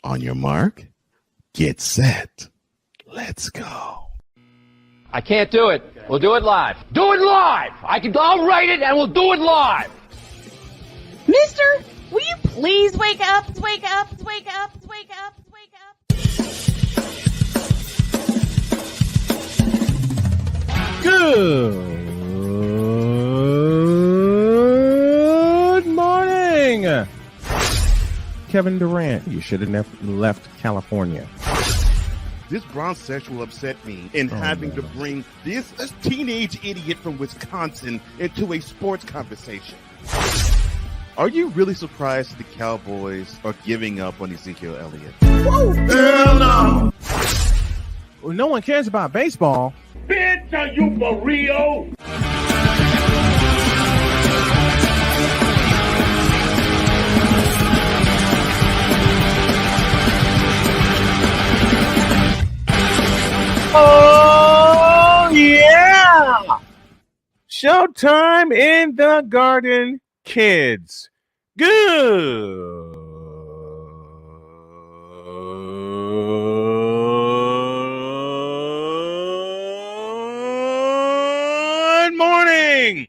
On your mark, get set. Let's go. I can't do it. We'll do it live. Do it live! I'll write it and we'll do it live! Mister, will you please wake up, wake up, wake up, wake up, wake up? Good morning, Kevin Durant. You should have left California. This Bronx sexual upset me in having to bring this teenage idiot from Wisconsin into a sports conversation. Are you really surprised the Cowboys are giving up on Ezekiel Elliott? Whoa. Hell no! Well, no one cares about baseball. Bitch, are you for real? Oh, yeah! Showtime in the Garden, kids. Good morning.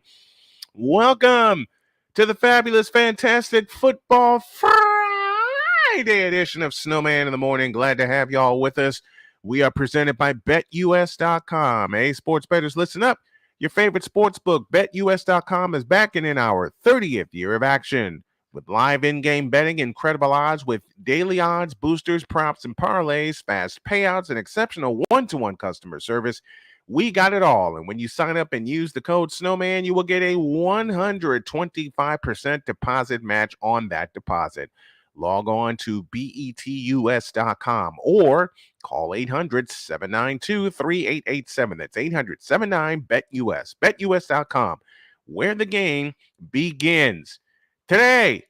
Welcome to the fabulous, fantastic Football Friday edition of Snowman in the Morning. Glad to have y'all with us. We are presented by BetUS.com. Hey, sports bettors, listen up. Your favorite sports book, BetUS.com, is back in our 30th year of action. With live in-game betting, incredible odds with daily odds, boosters, props, and parlays, fast payouts, and exceptional one-to-one customer service. We got it all. And when you sign up and use the code Snowman, you will get a 125% deposit match on that deposit. Log on to betus.com or call 800-792-3887. That's 800-79-BET-US. BetUS.com, where the game begins. Today,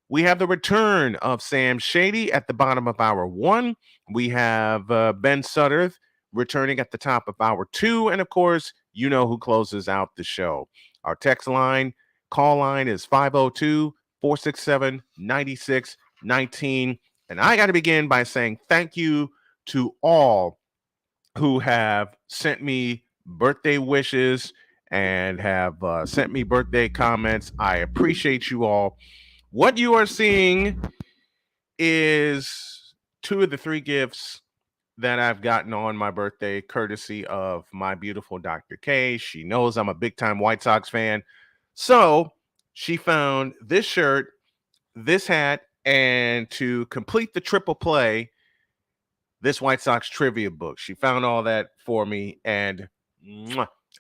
we have the return of Sam Shady at the bottom of hour one. We have Ben Sutter returning at the top of hour two. And, of course, you know who closes out the show. Our text line, call line is 502-467-9619. And I got to begin by saying thank you to all who have sent me birthday wishes and have sent me birthday comments. I appreciate you all. What you are seeing is two of the three gifts that I've gotten on my birthday, courtesy of my beautiful Dr. K. She knows I'm a big-time White Sox fan. So she found this shirt, this hat, and to complete the triple play, this White Sox trivia book. She found all that for me, and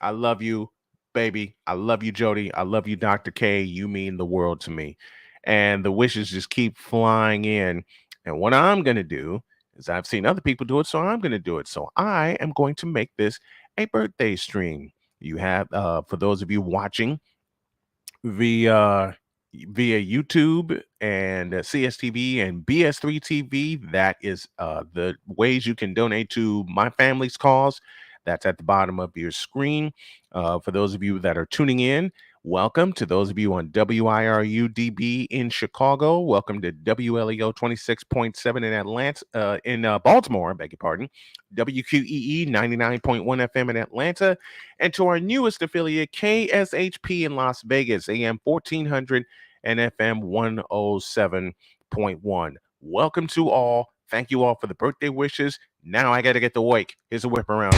I love you, baby. I love you, Jody. I love you, Dr. K. You mean the world to me. And the wishes just keep flying in. And what I'm going to do is I've seen other people do it, so I'm going to do it. So I am going to make this a birthday stream. You have, for those of you watching via YouTube and CSTV and BS3 TV, that is the ways you can donate to my family's cause. That's at the bottom of your screen. For those of you that are tuning in, welcome. To those of you on WIRU-DB in Chicago, welcome to WLEO 26.7 in Atlanta, in Baltimore, beg your pardon, WQEE 99.1 FM in Atlanta, and to our newest affiliate, KSHP in Las Vegas, AM 1400 and FM 107.1. Welcome to all. Thank you all for the birthday wishes. Now I got to get the wake. Here's a whip around.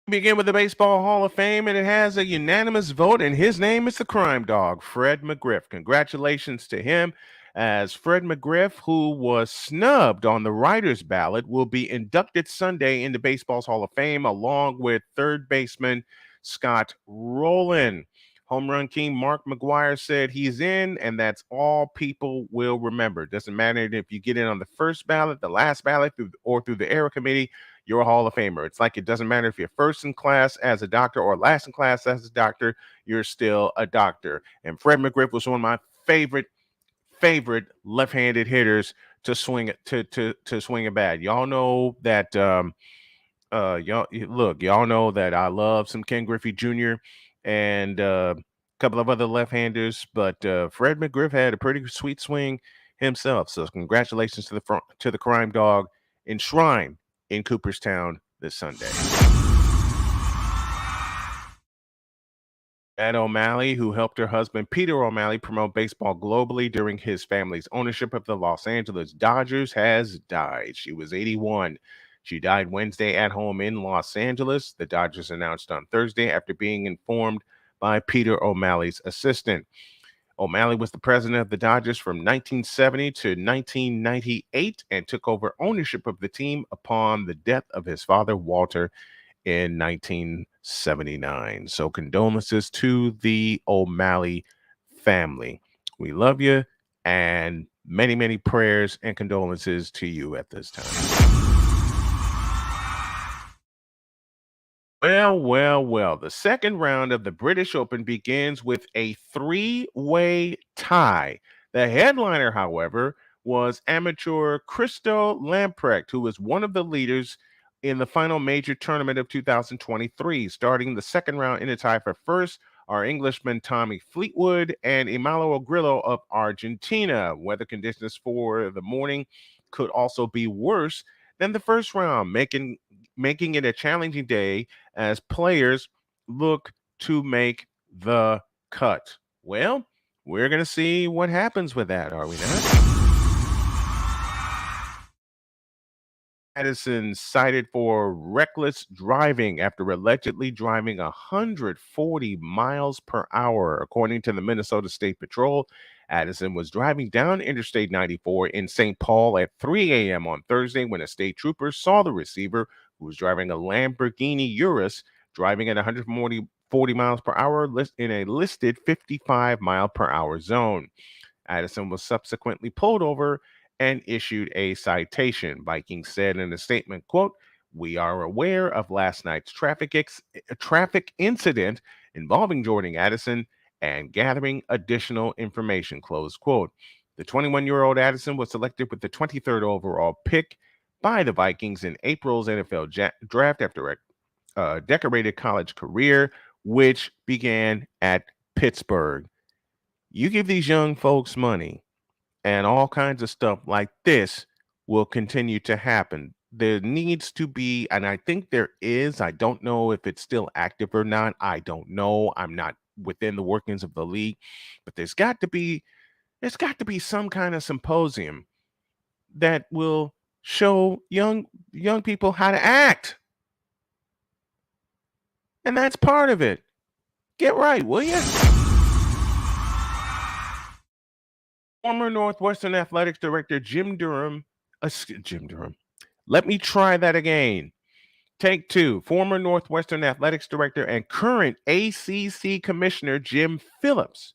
Begin with the Baseball Hall of Fame, and it has a unanimous vote, and his name is the crime dog, Fred McGriff. Congratulations to him, as Fred McGriff, who was snubbed on the writer's ballot, will be inducted Sunday into Baseball's Hall of Fame, along with third baseman Scott Rowland. Home run king Mark McGwire said he's in, and that's all people will remember. Doesn't matter if you get in on the first ballot, the last ballot, or through the era committee, you're a Hall of Famer. It's like it doesn't matter if you're first in class as a doctor or last in class as a doctor, you're still a doctor. And Fred McGriff was one of my favorite left-handed hitters to swing swing a bat. Y'all know that y'all know that I love some Ken Griffey Jr. and couple of other left-handers, but Fred McGriff had a pretty sweet swing himself. So congratulations to the crime dog enshrined in Cooperstown this Sunday. Annette O'Malley, who helped her husband Peter O'Malley promote baseball globally during his family's ownership of the Los Angeles Dodgers, has died. She was 81. She died Wednesday at home in Los Angeles. The Dodgers announced on Thursday after being informed by Peter O'Malley's assistant. O'Malley was the president of the Dodgers from 1970 to 1998 and took over ownership of the team upon the death of his father, Walter, in 1979. So condolences to the O'Malley family. We love you, and many, many prayers and condolences to you at this time. Well. The second round of the British Open begins with a three-way tie. The headliner, however, was amateur Christo Lamprecht, who was one of the leaders in the final major tournament of 2023. Starting the second round in a tie for first are Englishman Tommy Fleetwood and Emmanuel Grillo of Argentina. Weather conditions for the morning could also be worse than the first round, making it a challenging day as players look to make the cut. Well, we're going to see what happens with that, are we not? Addison cited for reckless driving after allegedly driving 140 miles per hour. According to the Minnesota State Patrol, Addison was driving down Interstate 94 in St. Paul at 3 a.m. on Thursday when a state trooper saw the receiver, who was driving a Lamborghini Urus, driving at 140 miles per hour in a listed 55 mile per hour zone. Addison was subsequently pulled over and issued a citation. Vikings said in a statement, quote, "We are aware of last night's traffic incident involving Jordan Addison and gathering additional information," close quote. The 21-year-old Addison was selected with the 23rd overall pick by the Vikings in April's NFL draft after a decorated college career, which began at Pittsburgh. You give these young folks money, and all kinds of stuff like this will continue to happen. There needs to be, and I think there is, I don't know if it's still active or not. I don't know. I'm not within the workings of the league, but there's got to be some kind of symposium that will show young people how to act. And that's part of it. Get right, will you? Former Northwestern Athletics Director Jim Durham. Let me try that again. Take two. Former Northwestern Athletics Director and current ACC Commissioner Jim Phillips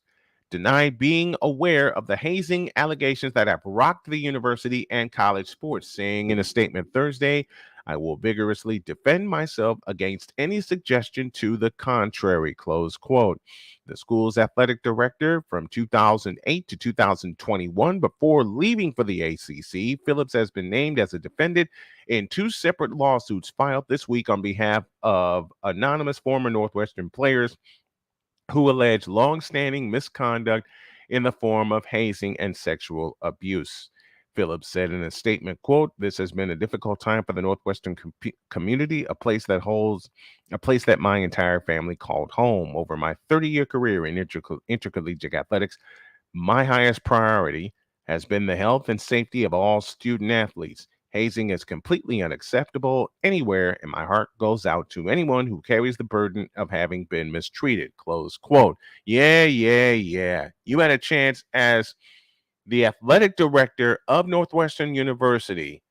denied being aware of the hazing allegations that have rocked the university and college sports, saying in a statement Thursday, "I will vigorously defend myself against any suggestion to the contrary," close quote. The school's athletic director from 2008 to 2021, before leaving for the ACC, Phillips has been named as a defendant in two separate lawsuits filed this week on behalf of anonymous former Northwestern players who allege long-standing misconduct in the form of hazing and sexual abuse. Phillips said in a statement, quote, "This has been a difficult time for the Northwestern community, a place that my entire family called home. Over my 30-year career in intercollegiate athletics, my highest priority has been the health and safety of all student athletes. Hazing is completely unacceptable anywhere, and my heart goes out to anyone who carries the burden of having been mistreated," close quote. Yeah. You had a chance as the athletic director of Northwestern University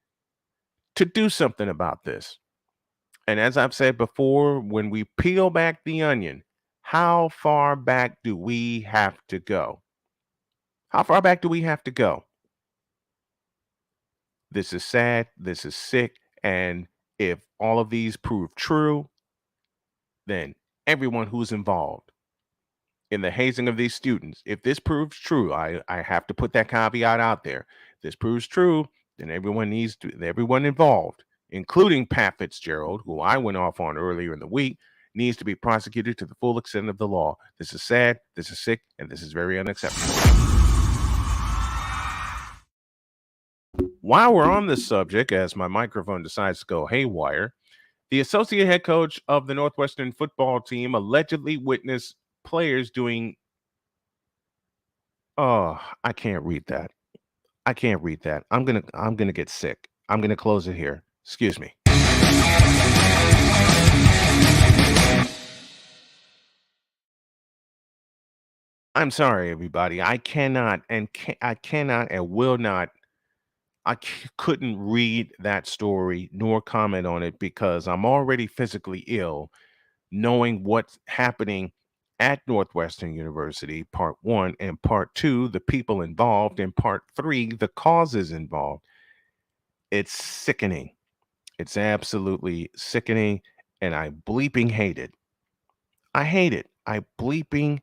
to do something about this. And as I've said before, when we peel back the onion, how far back do we have to go? How far back do we have to go? This is sad. This is sick. And if all of these prove true, then everyone who's involved in the hazing of these students, if this proves true, I have to put that caveat out there. If this proves true, then everyone involved, including Pat Fitzgerald, who I went off on earlier in the week, needs to be prosecuted to the full extent of the law. This is sad, this is sick, and this is very unacceptable. While we're on this subject, as my microphone decides to go haywire, the associate head coach of the Northwestern football team allegedly witnessed players doing... Oh, I can't read that. I can't read that. I'm gonna get sick. I'm gonna close it here. Excuse me. I'm sorry, everybody. I cannot and will not. Couldn't read that story nor comment on it because I'm already physically ill, knowing what's happening at Northwestern University, part 1, and part 2, the people involved, and part 3, the causes involved. It's sickening. It's absolutely sickening, and I bleeping hate it. I hate it. I bleeping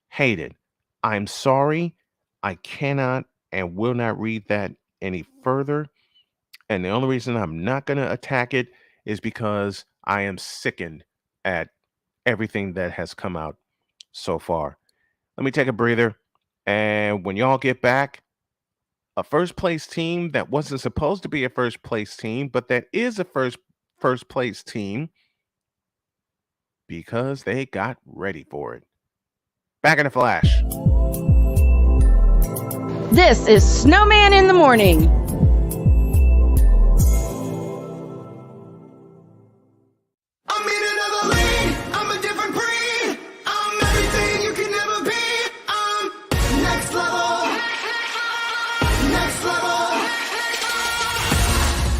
hate it. I'm sorry. I cannot and will not read that any further. And the only reason I'm not going to attack it is because I am sickened at everything that has come out so far. Let me take a breather. And when y'all get back, a first place team that wasn't supposed to be a first place team, but that is a first place team because they got ready for it. Back in a flash. This is Snowman in the Morning. I'm in another lane, I'm a different breed. I'm everything you can never be. I'm next level. Next level.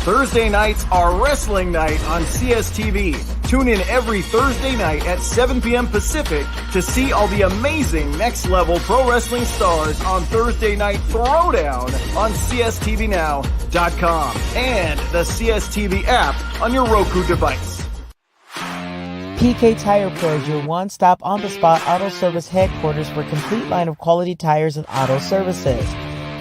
Thursday nights are wrestling night on CSTV. Tune in every Thursday night at 7 p.m. Pacific to see all the amazing Next Level Pro Wrestling stars on Thursday Night Throwdown on CSTVNow.com and the CSTV app on your Roku device. PK Tire Pro is your one-stop on-the-spot auto service headquarters for a complete line of quality tires and auto services.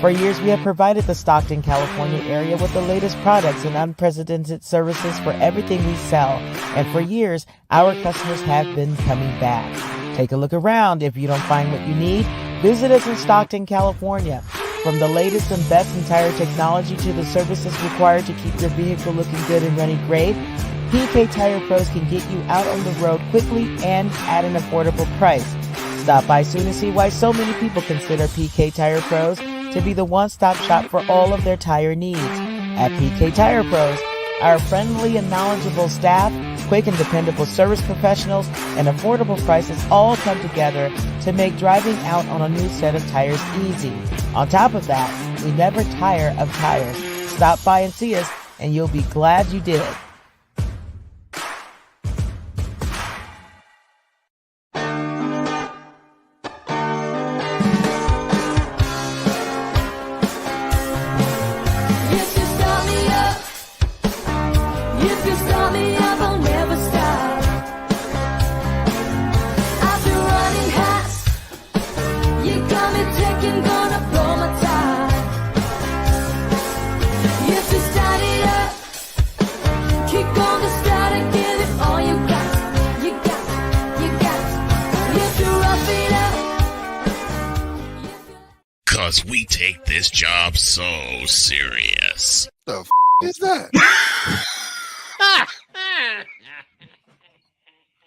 For years, we have provided the Stockton, California area with the latest products and unprecedented services for everything we sell. And for years, our customers have been coming back. Take a look around. If you don't find what you need, visit us in Stockton, California. From the latest and best in tire technology to the services required to keep your vehicle looking good and running great, PK Tire Pros can get you out on the road quickly and at an affordable price. Stop by soon and see why so many people consider PK Tire Pros to be the one-stop shop for all of their tire needs. At PK Tire Pros, our friendly and knowledgeable staff, quick and dependable service professionals, and affordable prices all come together to make driving out on a new set of tires easy. On top of that, we never tire of tires. Stop by and see us, and you'll be glad you did. We take this job so serious. The is that?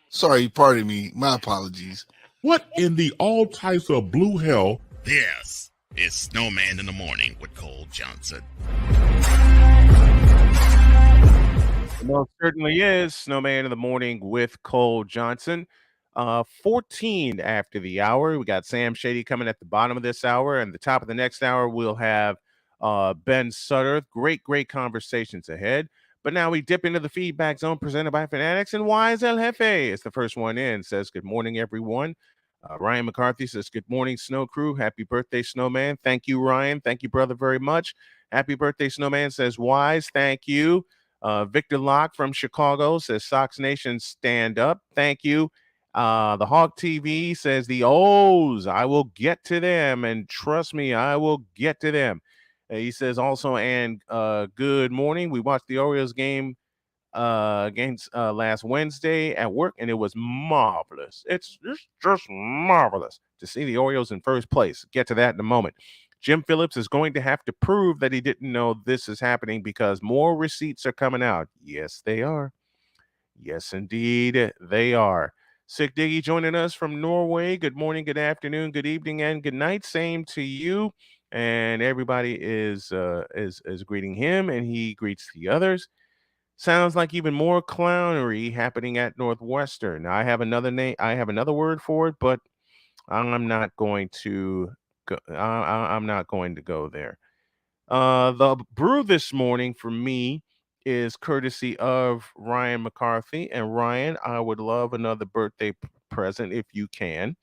Sorry, pardon me. My apologies. What in the all types of blue hell? This is Snowman in the Morning with Cole Johnson. It most certainly is Snowman in the Morning with Cole Johnson. 14 after the hour. We got Sam Shady coming at the bottom of this hour, and the top of the next hour we'll have Ben Sutter. Great conversations ahead. But now we dip into the feedback zone presented by Fanatics, and Wise El Jefe is the first one in. Says good morning, everyone. Ryan McCarthy says good morning, Snow Crew. Happy birthday, Snowman. Thank you, Ryan. Thank you, brother, very much. Happy birthday, Snowman. Says Wise. Thank you. Victor Locke from Chicago says Sox Nation stand up. Thank you. The Hawk TV says the O's, I will get to them, and trust me, I will get to them. He says also, and good morning. We watched the Orioles game against last Wednesday at work, and it was marvelous. It's just marvelous to see the Orioles in first place. Get to that in a moment. Jim Phillips is going to have to prove that he didn't know this is happening because more receipts are coming out. Yes, they are. Yes, indeed, they are. Sick Diggy joining us from Norway. Good morning, good afternoon, good evening, and good night. Same to you. And everybody is greeting him, and he greets the others. Sounds like even more clownery happening at Northwestern. I have another name. I have another word for it, but I'm not going to go. I'm not going to go there. The brew this morning for me is courtesy of Ryan McCarthy. And Ryan, I would love another birthday present if you can.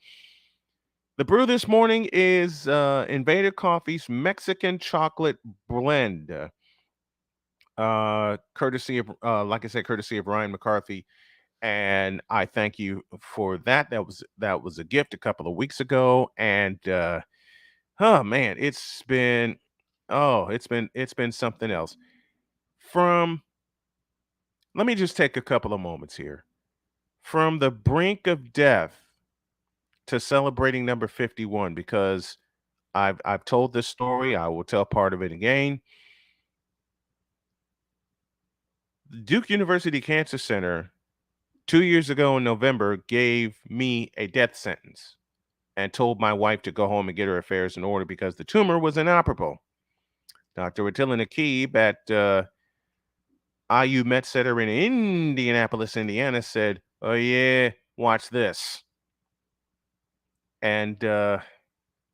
The brew this morning is Invader Coffee's Mexican Chocolate Blend. Courtesy of, like I said, courtesy of Ryan McCarthy. And I thank you for that. That was a gift a couple of weeks ago. And oh man, it's been something else. Let me just take a couple of moments here. From the brink of death to celebrating number 51, because I've told this story. I will tell part of it again. The Duke University Cancer Center 2 years ago in November gave me a death sentence and told my wife to go home and get her affairs in order because the tumor was inoperable. Dr. Attila Nakib at IU Med Center in Indianapolis, Indiana said, "Oh yeah, watch this." And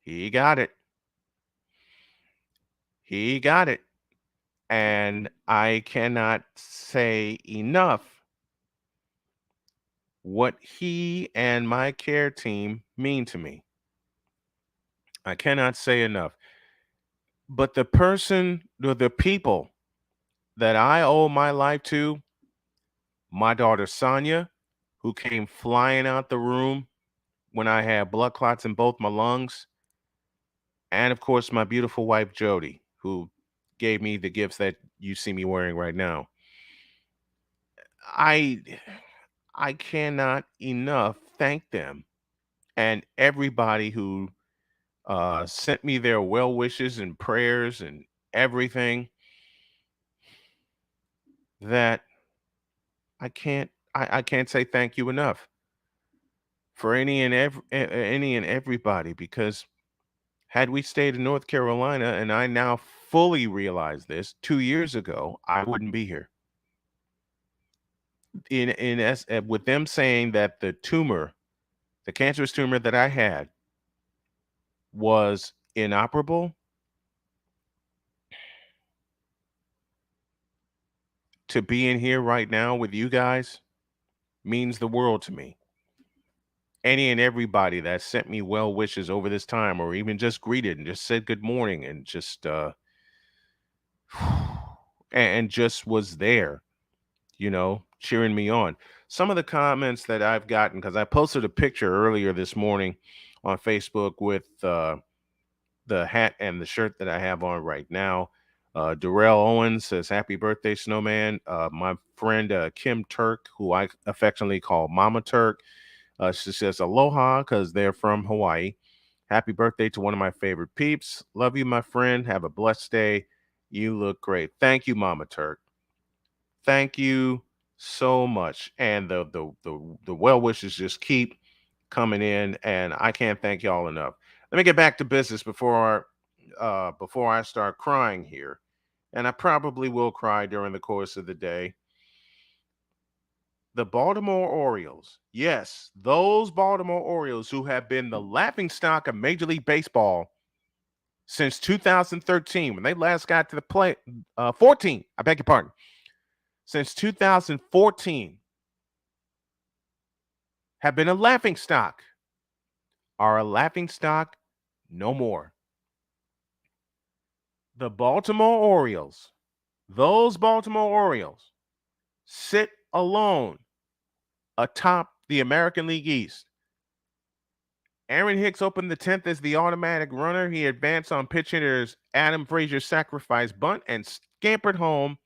he got it. He got it. And I cannot say enough what he and my care team mean to me. I cannot say enough. But the people that I owe my life to, my daughter Sonia, who came flying out the room when I had blood clots in both my lungs, and of course my beautiful wife Jody, who gave me the gifts that you see me wearing right now. I cannot enough thank them and everybody who sent me their well wishes and prayers and everything. That I can't say thank you enough for any and everybody, because had we stayed in North Carolina, and I now fully realize this, 2 years ago, I wouldn't be here. With them saying that the cancerous tumor that I had was inoperable, to be in here right now with you guys means the world to me. Any and everybody that sent me well wishes over this time, or even just greeted and just said good morning and just and just was there, cheering me on. Some of the comments that I've gotten, because I posted a picture earlier this morning on Facebook with the hat and the shirt that I have on right now. Darrell Owens says, "Happy birthday, Snowman." My friend Kim Turk, who I affectionately call Mama Turk, she says, "Aloha," because they're from Hawaii. "Happy birthday to one of my favorite peeps. Love you, my friend. Have a blessed day. You look great." Thank you, Mama Turk. Thank you so much. And the well wishes just keep coming in, and I can't thank y'all enough. Let me get back to business before I start crying here, and I probably will cry during the course of the day. The Baltimore Orioles, yes, those Baltimore Orioles who have been the laughingstock of Major League Baseball since 2013, when they last got to the play, 14, I beg your pardon, since 2014, have been a laughingstock, are a laughingstock no more. The Baltimore Orioles, those Baltimore Orioles, sit alone atop the American League East. Aaron Hicks opened the 10th as the automatic runner. He advanced on pitch hitter's Adam Frazier's sacrifice bunt and scampered home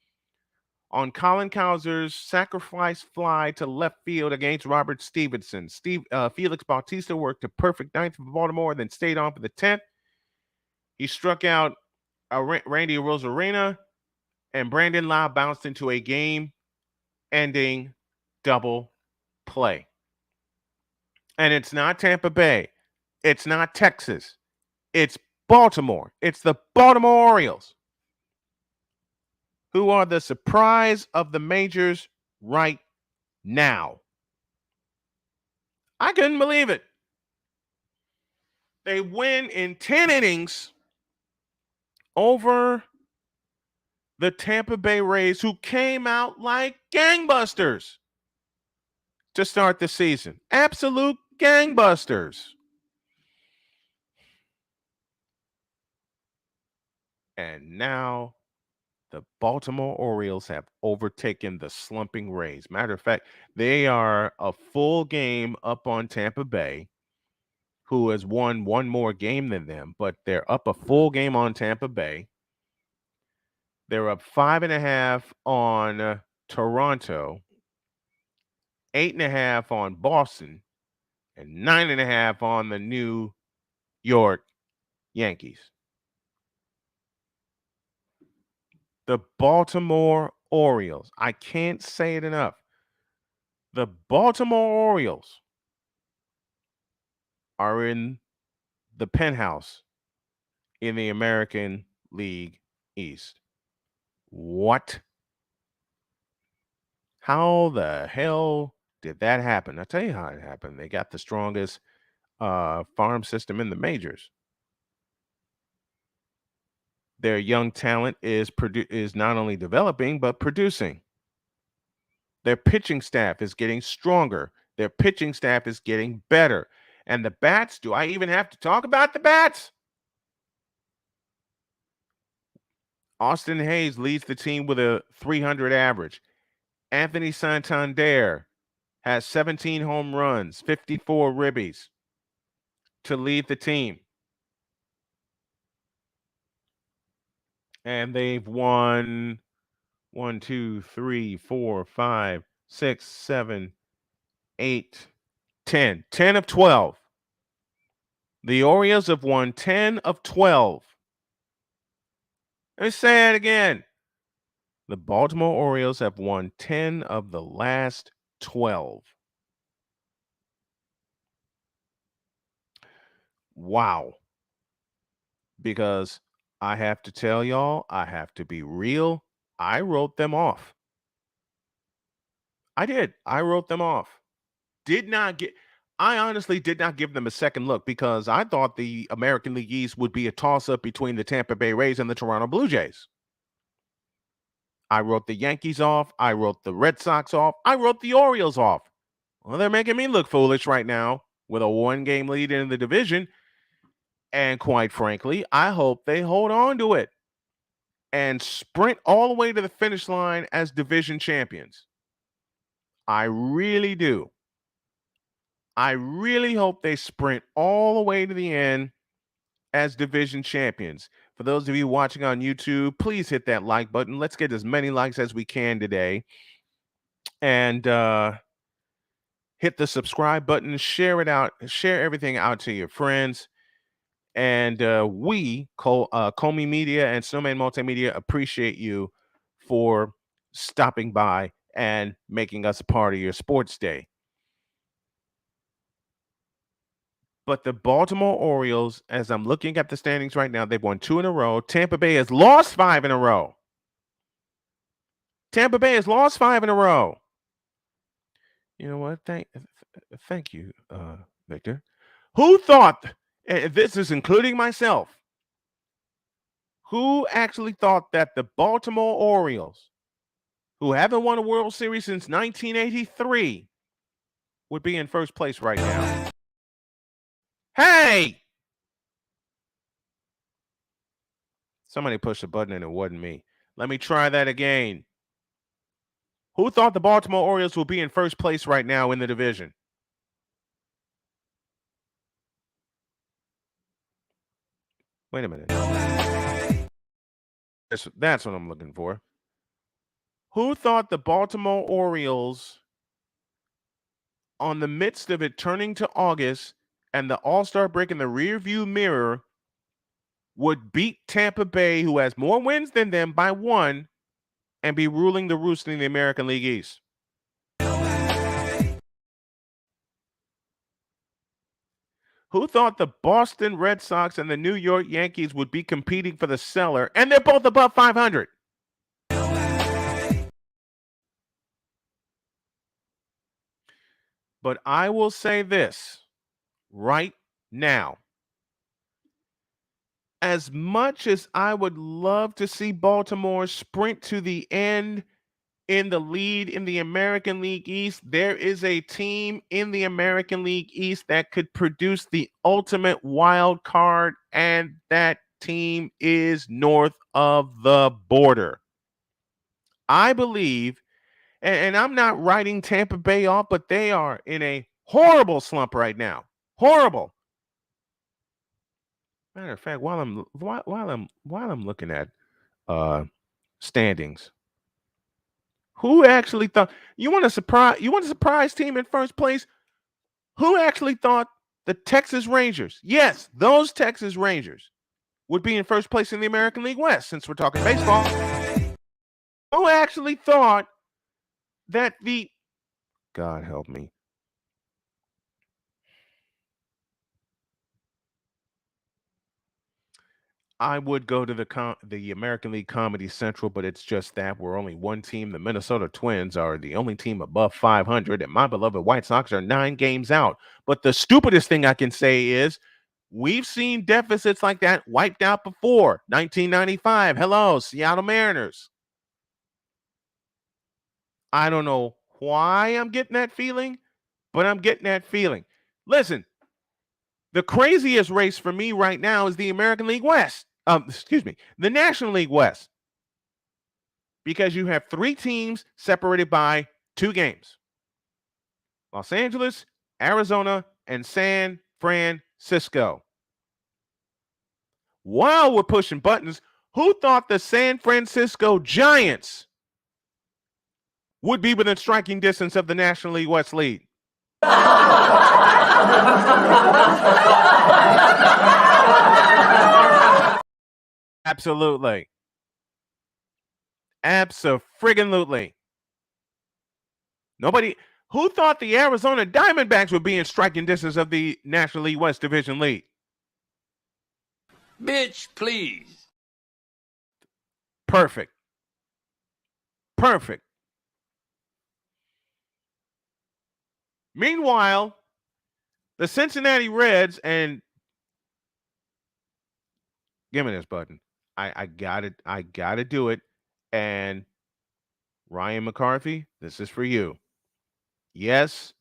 on Colin Cowser's sacrifice fly to left field against Robert Stevenson. Felix Bautista worked a perfect ninth for Baltimore, then stayed on for the 10th. He struck out Randy Rosarena, and Brandon Lau bounced into a game-ending double play. And it's not Tampa Bay. It's not Texas. It's Baltimore. It's the Baltimore Orioles, who are the surprise of the majors right now. I couldn't believe it. They win in 10 innings over the Tampa Bay Rays, who came out like gangbusters to start the season. Absolute gangbusters. And now the Baltimore Orioles have overtaken the slumping Rays. Matter of fact, they are a full game up on Tampa Bay, who has won one more game than them, but they're up a full game on Tampa Bay. They're up 5.5 on Toronto, 8.5 on Boston, and 9.5 on the New York Yankees. The Baltimore Orioles, I can't say it enough. The Baltimore Orioles are in the penthouse in the American League East. What? How the hell did that happen? I'll tell you how it happened. They got the strongest farm system in the majors. Their young talent is not only developing, but producing. Their pitching staff is getting stronger. Their pitching staff is getting better. And the bats, do I even have to talk about the bats? Austin Hayes leads the team with a 300 average. Anthony Santander has 17 home runs, 54 ribbies to lead the team. And they've won 1, 2, 3, 4, 5, 6, 7, 8, 10. 10 of 12. The Orioles have won 10 of 12. Let me say it again. The Baltimore Orioles have won 10 of the last 12. Wow. Because I have to tell y'all, I have to be real. I wrote them off. I did. I wrote them off. I honestly did not give them a second look because I thought the American League East would be a toss-up between the Tampa Bay Rays and the Toronto Blue Jays. I wrote the Yankees off. I wrote the Red Sox off. I wrote the Orioles off. Well, they're making me look foolish right now with a one-game lead in the division. And quite frankly, I hope they hold on to it and sprint all the way to the finish line as division champions. I really do. I really hope they sprint all the way to the end as division champions. For those of you watching on YouTube, please hit that like button. Let's get as many likes as we can today. And hit the subscribe button, share it out, share everything out to your friends. And we, Comey Media and Snowman Multimedia, appreciate you for stopping by and making us a part of your sports day. But the Baltimore Orioles, as I'm looking at the standings right now, they've won 2 in a row. Tampa Bay has lost 5 in a row. Tampa Bay has lost 5 in a row. You know what? Thank you, Victor. Who thought, this is including myself, who actually thought that the Baltimore Orioles, who haven't won a World Series since 1983, would be in first place right now? Hey! Somebody pushed a button and it wasn't me. Let me try that again. Who thought the Baltimore Orioles would be in first place right now in the division? Wait a minute. That's what I'm looking for. Who thought the Baltimore Orioles, on the midst of it turning to August and the All-Star break in the rearview mirror, would beat Tampa Bay, who has more wins than them, by 1 and be ruling the roost in the American League East? Who thought the Boston Red Sox and the New York Yankees would be competing for the cellar, and they're both above 500? But I will say this right now. As much as I would love to see Baltimore sprint to the end in the lead in the American League East, there is a team in the American League East that could produce the ultimate wild card, and that team is north of the border. I believe, and I'm not writing Tampa Bay off, but they are in a horrible slump right now. Horrible. Matter of fact, while I'm looking at standings, who actually thought you want a surprise team in first place? Who actually thought the Texas Rangers, yes, those Texas Rangers, would be in first place in the American League West, since we're talking baseball? Who actually thought that the, God help me, I would go to the American League Comedy Central, but it's just that we're only one team. The Minnesota Twins are the only team above 500, and my beloved White Sox are 9 games out. But the stupidest thing I can say is we've seen deficits like that wiped out before. 1995, hello, Seattle Mariners. I don't know why I'm getting that feeling, but I'm getting that feeling. Listen, the craziest race for me right now is the American League West. The National League West. Because you have 3 teams separated by 2 games. Los Angeles, Arizona, and San Francisco. While we're pushing buttons, who thought the San Francisco Giants would be within striking distance of the National League West lead? Absolutely. Abso-friggin-lutely. Nobody. Who thought the Arizona Diamondbacks would be in striking distance of the National League West Division lead? Bitch, please. Perfect. Perfect. Meanwhile, the Cincinnati Reds, and give me this button. I gotta do it. And Ryan McCarthy, this is for you. Yes,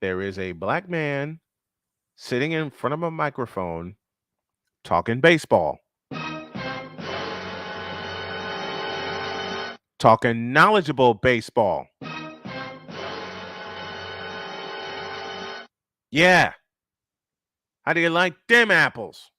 there is a black man sitting in front of a microphone talking baseball. Talking knowledgeable baseball. Yeah. How do you like them apples?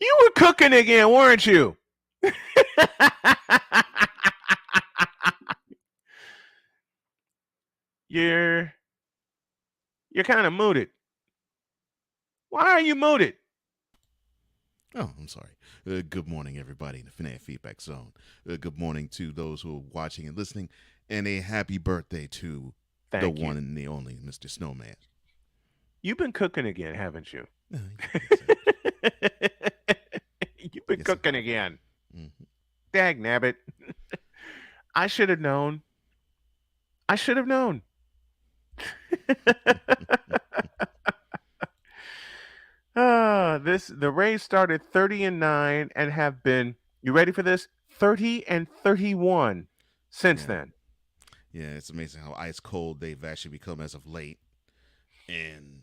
You were cooking again, weren't you? You're kind of mooted. Why are you mooted? Oh, I'm sorry. Good morning, everybody in the Fanatic Feedback Zone. Good morning to those who are watching and listening, and a happy birthday to the one and the only Mr. Snowman. You've been cooking again, haven't you? You've been cooking again. Mm-hmm. Dag nabbit. I should have known. I should have known. The Rays started 30-9 and have been, you ready for this? 30-31 since then. Yeah, it's amazing how ice cold they've actually become as of late. And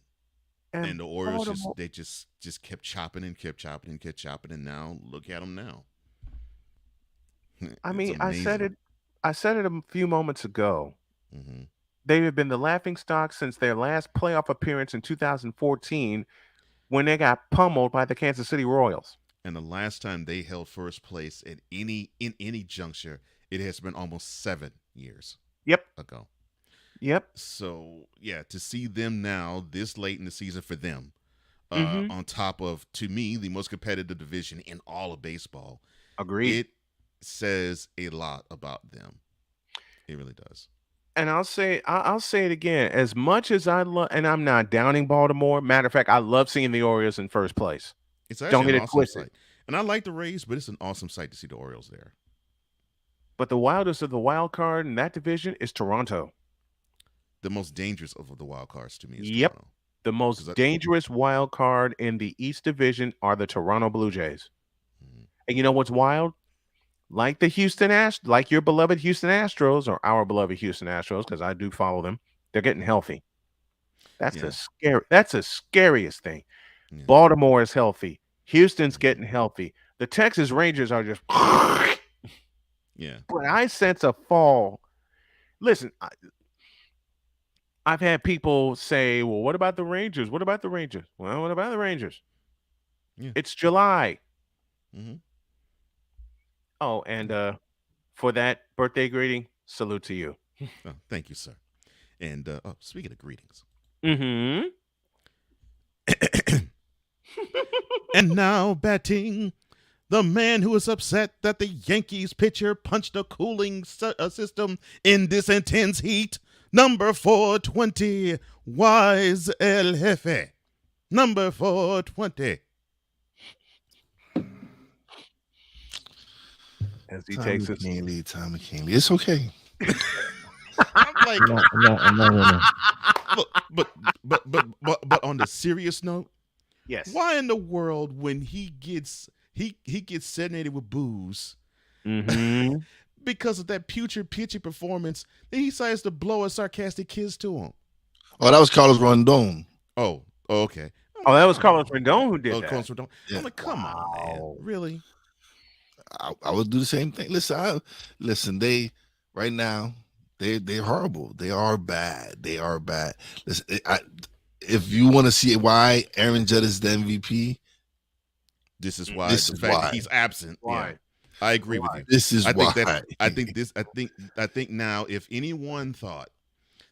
the Orioles just kept chopping and kept chopping and kept chopping, and now look at them now. I mean, I said it I said it a few moments ago. Mm-hmm. They have been the laughing stock since their last playoff appearance in 2014 when they got pummeled by the Kansas City Royals. And the last time they held first place in any juncture, it has been almost 7 years Yep. ago. Yep. So yeah, to see them now this late in the season for them, Mhm. on top of, to me, the most competitive division in all of baseball, Agreed. it says a lot about them. It really does. And I'll say it again. As much as I love, and I'm not downing Baltimore. Matter of fact, I love seeing the Orioles in first place. It's Don't actually get an it awesome twisted. sight. And I like the Rays, but it's an awesome sight to see the Orioles there. But the wildest of the wild card in that division is Toronto. The most dangerous of the wild cards to me is Yep. Toronto. The most dangerous wild card in the East Division are the Toronto Blue Jays. And you know what's wild? Like like your beloved Houston Astros, or our beloved Houston Astros, because I do follow them, they're getting healthy. That's the scariest thing. Yeah. Baltimore is healthy. Houston's getting healthy. The Texas Rangers are just Yeah. But I sense a fall. Listen, I've had people say, well, what about the Rangers? What about the Rangers? Well, what about the Rangers? Yeah. It's July. Mm-hmm. Oh, and for that birthday greeting, salute to you. Oh, thank you, sir. And speaking of greetings. Mm-hmm. And now batting, the man who is upset that the Yankees pitcher punched a cooling system in this intense heat, number 420, Wise El Jefe. Number 420. As he Tommy takes his Canley, Tommy Canley. It's okay. I'm like, I'm not gonna. but on the serious note, yes. Why in the world, when he gets serenaded with booze, Mm-hmm. because of that putrid pitching performance, then he decides to blow a sarcastic kiss to him? Oh, that was Carlos Rondon. Oh, okay. Oh, that was Carlos Rendon who did that. Carlos Rondon. Yeah. I'm like, come on, man, really? I would do the same thing. Listen, they right now they're horrible. They are bad. They are bad. Listen, if you want to see why Aaron Judge is the MVP, this is why. This the is fact why. that he's absent. Why? Yeah, I agree with you. This is I think why. that I think now, if anyone thought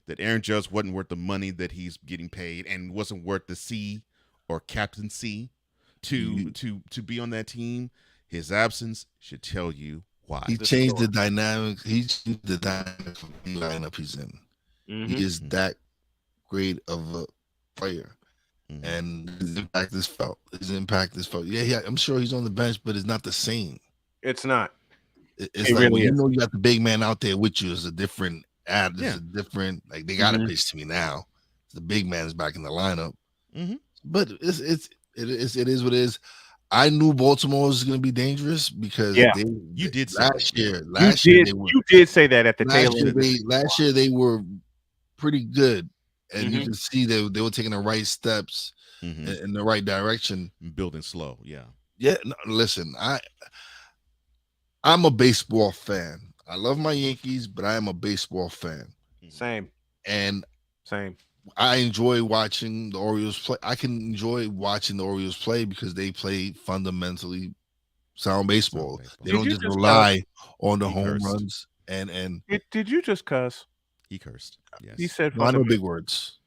that Aaron Judge wasn't worth the money that he's getting paid and wasn't worth the C or captaincy to be on that team, his absence should tell you why. He changed the dynamic. He changed the dynamic of the lineup he's in. Mm-hmm. He is that great of a player. Mm-hmm. And his impact is felt. Yeah, I'm sure he's on the bench, but it's not the same. It's not. It's It like really when you is. know you got the big man out there with you. It's a different ad. It's Yeah. a different, like, they got to Mhm. pitch to me now. The big man is back in the lineup. Mm-hmm. But it is what it is. I knew Baltimore was going to be dangerous because Yeah. You did say last that. year. You did say that at the tail end. Last year they were pretty good, and you Mhm. can see they were taking the right steps Mm-hmm. in the right direction. Building slow, yeah. Yeah, no, listen, I'm a baseball fan. I love my Yankees, but I am a baseball fan, Same. and Same. I enjoy watching the Orioles play. I can enjoy watching the Orioles play because they play fundamentally sound baseball. They Did don't you just just rely on the He home cursed. runs and Did you just cuss? He cursed. Yes. He said no, I know fundamental. big words.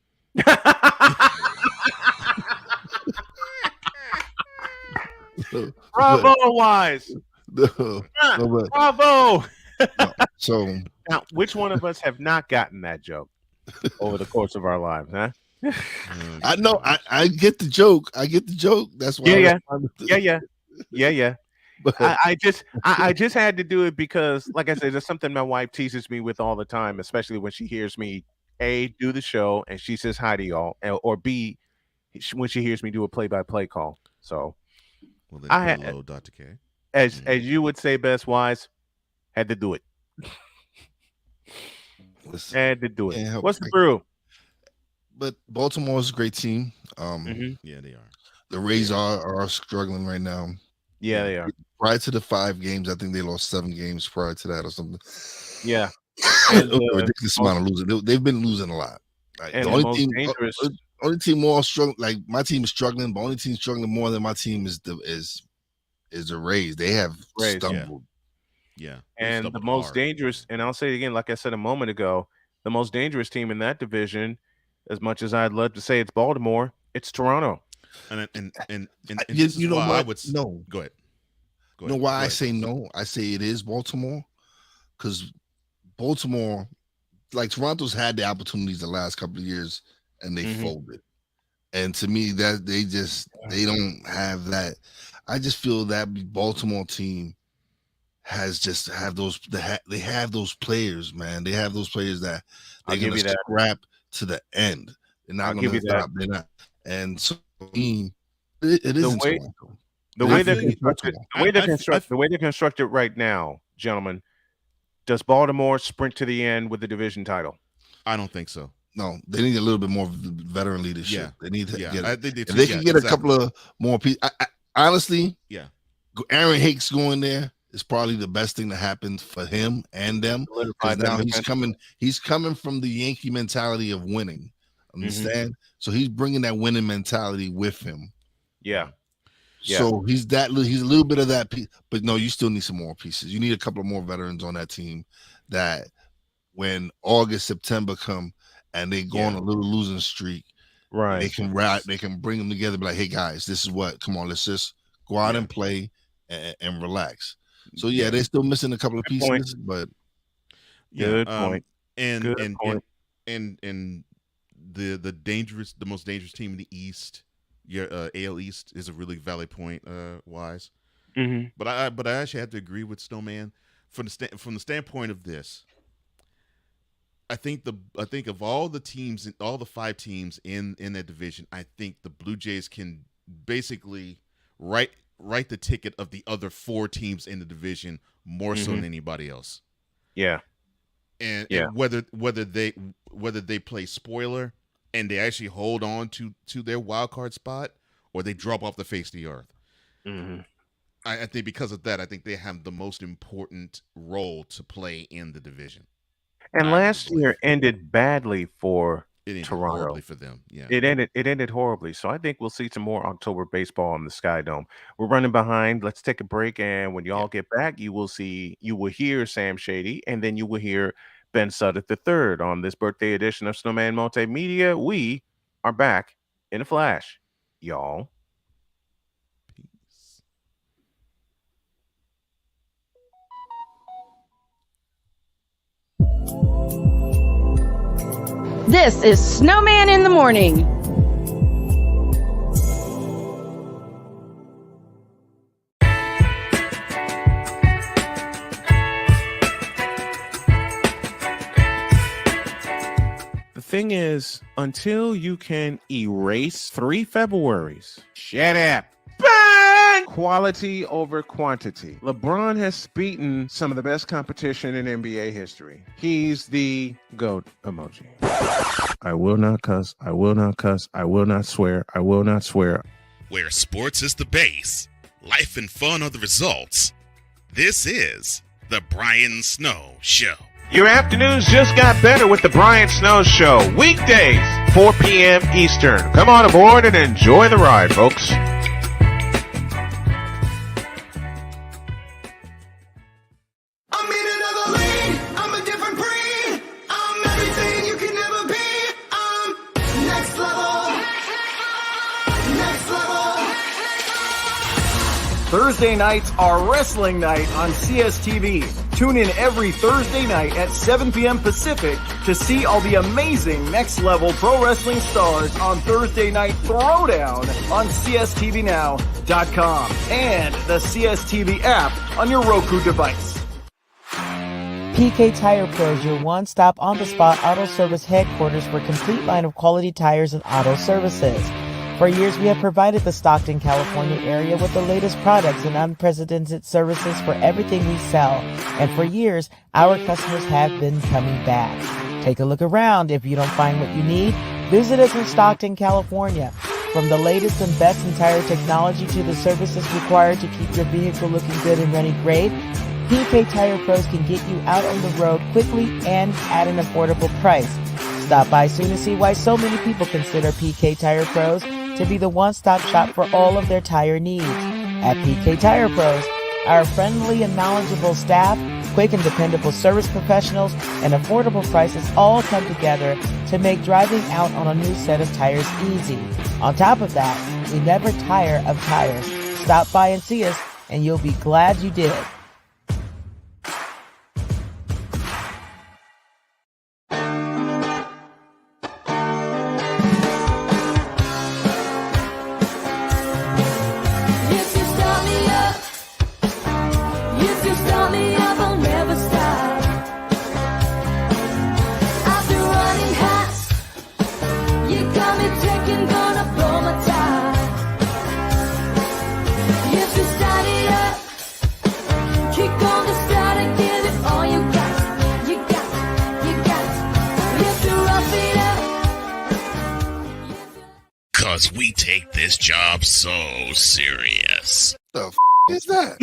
Bravo, Wise. No, but- Bravo. so Now, which one of us have not gotten that joke over the course of our lives, huh? I know I get the joke. That's why. Yeah. But I just had to do it because, like I said, there's something my wife teases me with all the time, especially when she hears me A, do the show and she says hi to y'all, or B, when she hears me do a play-by-play call. So Well, then I had, hello, Dr. K. as you would say, Best Wise, had to do it. listen, Had to do it. can't help What's the it. brew? But Baltimore's a great team. Yeah, they are. The Rays are struggling right now. Yeah, they are. Prior to the 5 games, I think they lost 7 games prior to that or something. Yeah. A ridiculous amount of losing. They've been losing a lot. Like, And the only team more struggling, like my team is struggling, but only team struggling more than my team is the Rays. They have stumbled. Yeah. And the most dangerous, and I'll say it again, like I said a moment ago, the most dangerous team in that division, as much as I'd love to say it's Baltimore, it's Toronto. And You know what? I would No. Go ahead. You know why I say no? I say it is Baltimore, because Baltimore, like Toronto's had the opportunities the last couple of years and they folded. And to me, that they don't have that. I just feel that Baltimore team they have those players, man. They have those players that they're gonna scrap to the end. They're not gonna stop. They're not. And so it is the way they're constructed right now, gentlemen. Does Baltimore sprint to the end with the division title? I don't think so. No, they need a little bit more veteran leadership. Yeah. They need to get if they can get a couple of more people. Honestly, Aaron Hicks going there is probably the best thing that happened for him and them. Because now he's coming from the Yankee mentality of winning. Understand? So he's bringing that winning mentality with him. Yeah. So he's a little bit of that piece, but no, you still need some more pieces. You need a couple of more veterans on that team that when August, September come and they go on a little losing streak, right? They can bring them together, be like, hey guys, this is what, come on, let's just go out and play and relax. So they're still missing a couple of pieces, but good point. And the most dangerous team in the East. AL East is a really valid point, Wise. But I actually have to agree with Snowman from the standpoint of this. I think of all the teams, all the 5 teams in that division, I think the Blue Jays can basically write the ticket of the other 4 teams in the division more so than anybody else. Yeah, and whether they play spoiler and they actually hold on to their wild card spot, or they drop off the face of the earth. I think because of that, I think they have the most important role to play in the division. And last year ended badly for Toronto. Horribly for them. Yeah, it ended horribly. So I think we'll see some more October baseball in the Sky Dome. We're running behind. Let's take a break, and when y'all get back, you will hear Sam Shady, and then you will hear Ben Sudduth III on this birthday edition of Snowman Multimedia. We are back in a flash, y'all. Peace. This is Snowman in the Morning. The thing is, until you can erase 3 Februaries, shut up. Bang! Quality over quantity. LeBron has beaten some of the best competition in NBA history. He's the GOAT emoji. I will not cuss. I will not cuss. I will not swear. I will not swear. Where sports is the base, life and fun are the results. This is the Brian Snow Show. Your afternoons just got better with the Brian Snow Show. Weekdays, 4 p.m. Eastern. Come on aboard and enjoy the ride, folks. I'm in another lane. I'm a different breed. I'm everything you can never be. I'm next level. Next level. Thursday nights are wrestling night on CSTV. Tune in every Thursday night at 7 p.m. Pacific to see all the amazing Next Level Pro Wrestling stars on Thursday Night Throwdown on CSTVNow.com and the CSTV app on your Roku device. PK Tire Pro is your one-stop on-the-spot auto service headquarters for a complete line of quality tires and auto services. For years, we have provided the Stockton, California area with the latest products and unprecedented services for everything we sell. And for years, our customers have been coming back. Take a look around. If you don't find what you need, visit us in Stockton, California. From the latest and best in tire technology to the services required to keep your vehicle looking good and running great, PK Tire Pros can get you out on the road quickly and at an affordable price. Stop by soon to see why so many people consider PK Tire Pros to be the one-stop shop for all of their tire needs. At PK Tire Pros, our friendly and knowledgeable staff, quick and dependable service professionals, and affordable prices all come together to make driving out on a new set of tires easy. On top of that, we never tire of tires. Stop by and see us, and you'll be glad you did. Because we take this job so serious. The f*** is that?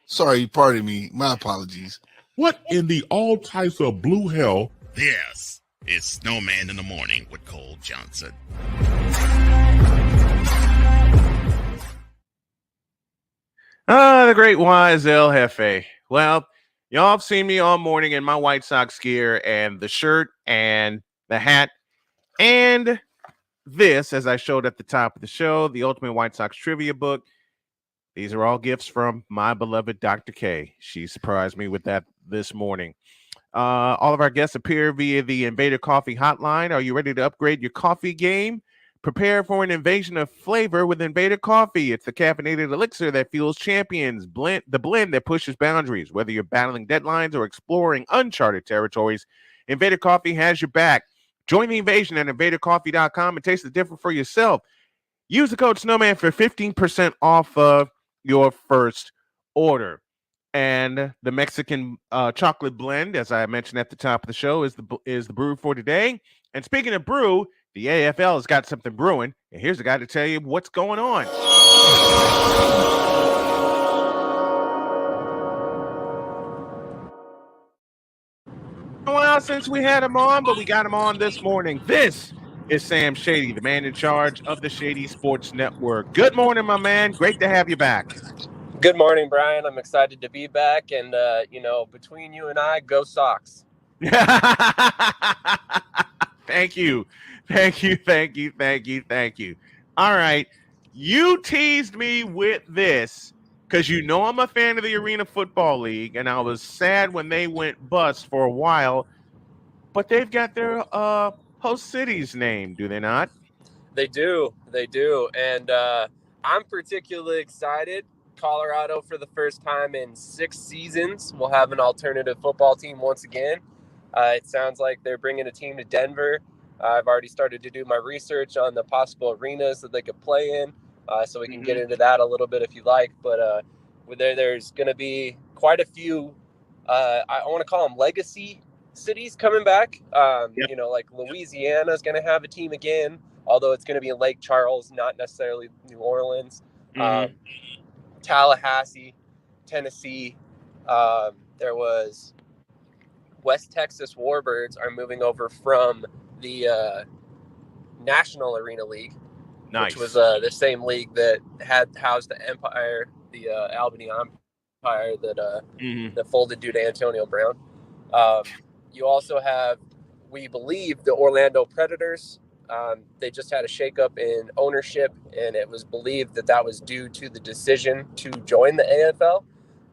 Sorry, pardon me. My apologies. What in the all types of blue hell? This is Snowman in the Morning with Cole Johnson. The great wise El Jefe. Well, y'all have seen me all morning in my White Sox gear and the shirt and the hat and this, as I showed at the top of the show, the Ultimate White Sox Trivia book. These are all gifts from my beloved Dr. K. She surprised me with that this morning. All of our guests appear via the Invader Coffee hotline. Are you ready to upgrade your coffee game? Prepare for an invasion of flavor with Invader Coffee. It's the caffeinated elixir that fuels champions, the blend that pushes boundaries. Whether you're battling deadlines or exploring uncharted territories, Invader Coffee has your back. Join the invasion at invadercoffee.com and taste the difference for yourself. Use the code Snowman for 15% off of your first order. And the Mexican chocolate blend, as I mentioned at the top of the show, is the brew for today. And speaking of brew, the AFL has got something brewing, and here's a guy to tell you what's going on. A while since we had him on, but we got him on this morning. This is Sam Shady, the man in charge of the Shady Sports Network. Good morning, my man. Great to have you back. Good morning, Brian. I'm excited to be back, and between you and I, go Sox. Thank you. All right. You teased me with this because you know I'm a fan of the Arena Football League, and I was sad when they went bust for a while. But they've got their host cities named, do they not? They do. And I'm particularly excited. Colorado, for the first time in 6 seasons, will have an alternative football team once again. It sounds like they're bringing a team to Denver. I've already started to do my research on the possible arenas that they could play in, so we can get into that a little bit if you like. But there's going to be quite a few, I want to call them legacy cities coming back. Like Louisiana is going to have a team again, although it's going to be in Lake Charles, not necessarily New Orleans. Tallahassee, Tennessee. There was West Texas Warbirds are moving over from the National Arena League, nice. Which was the same league that had housed the Empire, the Albany Empire that folded due to Antonio Brown. You also have, we believe, the Orlando Predators. They just had a shakeup in ownership, and it was believed that was due to the decision to join the AFL.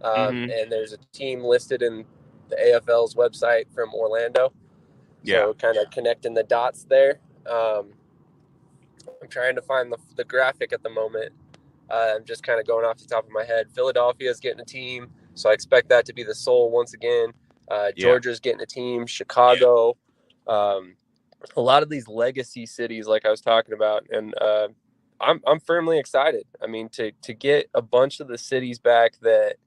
And there's a team listed in the AFL's website from Orlando. So kind of connecting the dots there. I'm trying to find the graphic at the moment. I'm just kind of going off the top of my head. Philadelphia's getting a team, so I expect that to be the Soul once again. Georgia's getting a team. Chicago. A lot of these legacy cities, like I was talking about, and I'm firmly excited. I mean, to get a bunch of the cities back that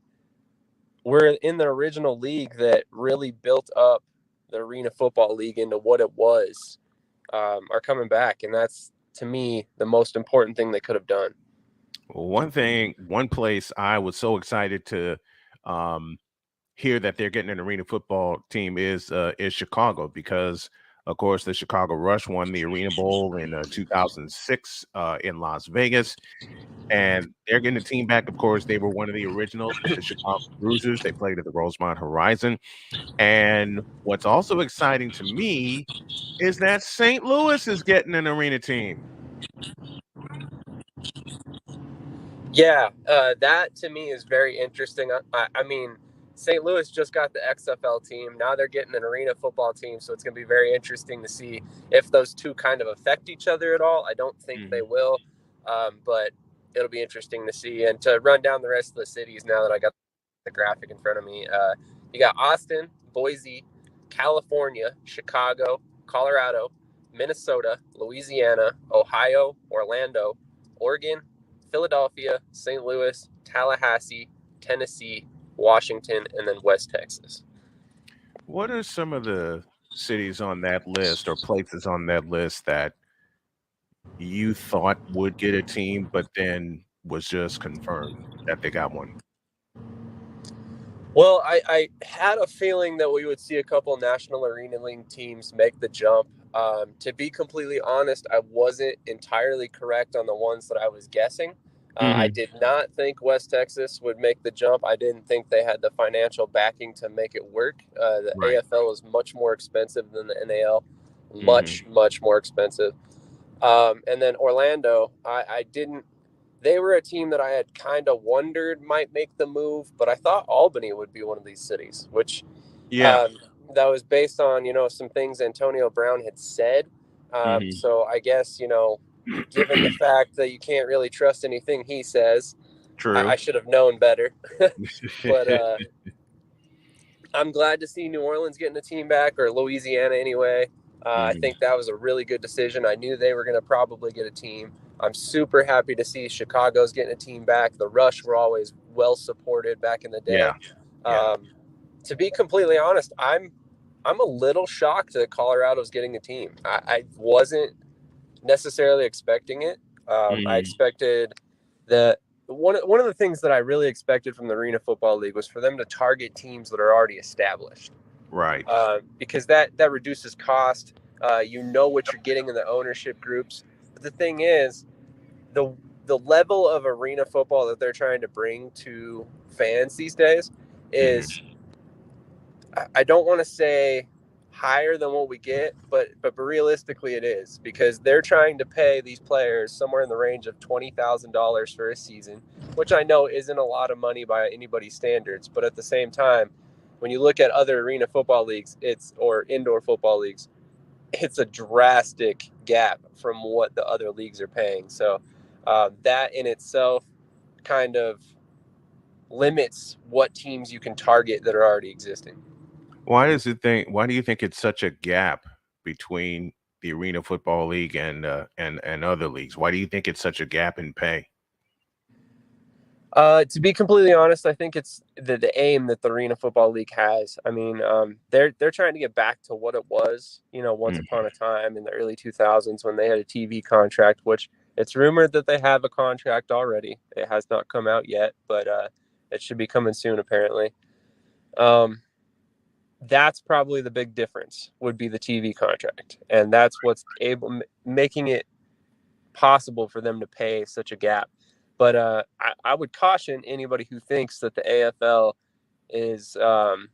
were in the original league that really built up the Arena Football League into what it was are coming back. And that's, to me, the most important thing they could have done. One place I was so excited to hear that they're getting an arena football team is Chicago, because of course the Chicago Rush won the Arena Bowl in 2006 in Las Vegas, and they're getting a team back. Of course, they were one of the originals with the Chicago Bruisers. They played at the Rosemont Horizon. And what's also exciting to me is that St. Louis is getting an arena team. Yeah, that to me is very interesting. I mean, St. Louis just got the XFL team. Now they're getting an arena football team, so it's going to be very interesting to see if those two kind of affect each other at all. I don't think they will, but it'll be interesting to see. And to run down the rest of the cities now that I got the graphic in front of me, you got Austin, Boise, California, Chicago, Colorado, Minnesota, Louisiana, Ohio, Orlando, Oregon, Philadelphia, St. Louis, Tallahassee, Tennessee, Washington, and then West Texas. What are some of the cities on that list or places on that list that you thought would get a team, but then was just confirmed that they got one? Well, I had a feeling that we would see a couple National Arena League teams make the jump. To be completely honest, I wasn't entirely correct on the ones that I was guessing. I did not think West Texas would make the jump. I didn't think they had the financial backing to make it work. The AFL is much more expensive than the NAL, much more expensive. And then Orlando, I didn't. They were a team that I had kind of wondered might make the move, but I thought Albany would be one of these cities, which that was based on, some things Antonio Brown had said. So I guess, given the fact that you can't really trust anything he says, I should have known better. But I'm glad to see New Orleans getting a team back, or Louisiana anyway. I think that was a really good decision. I knew they were going to probably get a team. I'm super happy to see Chicago's getting a team back. The Rush were always well supported back in the day. To be completely honest, I'm a little shocked that Colorado's getting a team. I wasn't necessarily expecting it. I expected that one of the things that I really expected from the Arena Football League was for them to target teams that are already established. Right. Because that reduces cost. What you're getting in the ownership groups. But the thing is, the level of arena football that they're trying to bring to fans these days is, I don't want to say higher than what we get, but realistically it is, because they're trying to pay these players somewhere in the range of $20,000 for a season, which I know isn't a lot of money by anybody's standards. But at the same time, when you look at other arena football leagues, or indoor football leagues, it's a drastic gap from what the other leagues are paying. So that in itself kind of limits what teams you can target that are already existing. Why do you think it's such a gap between the Arena Football League and other leagues? Why do you think it's such a gap in pay? To be completely honest, I think it's the aim that the Arena Football League has. I mean, they're trying to get back to what it was, once upon a time in the early 2000s when they had a TV contract, which it's rumored that they have a contract already. It has not come out yet, but it should be coming soon, apparently. That's probably the big difference, would be the TV contract. And that's what's making it possible for them to pay such a gap. But I would caution anybody who thinks that the AFL is going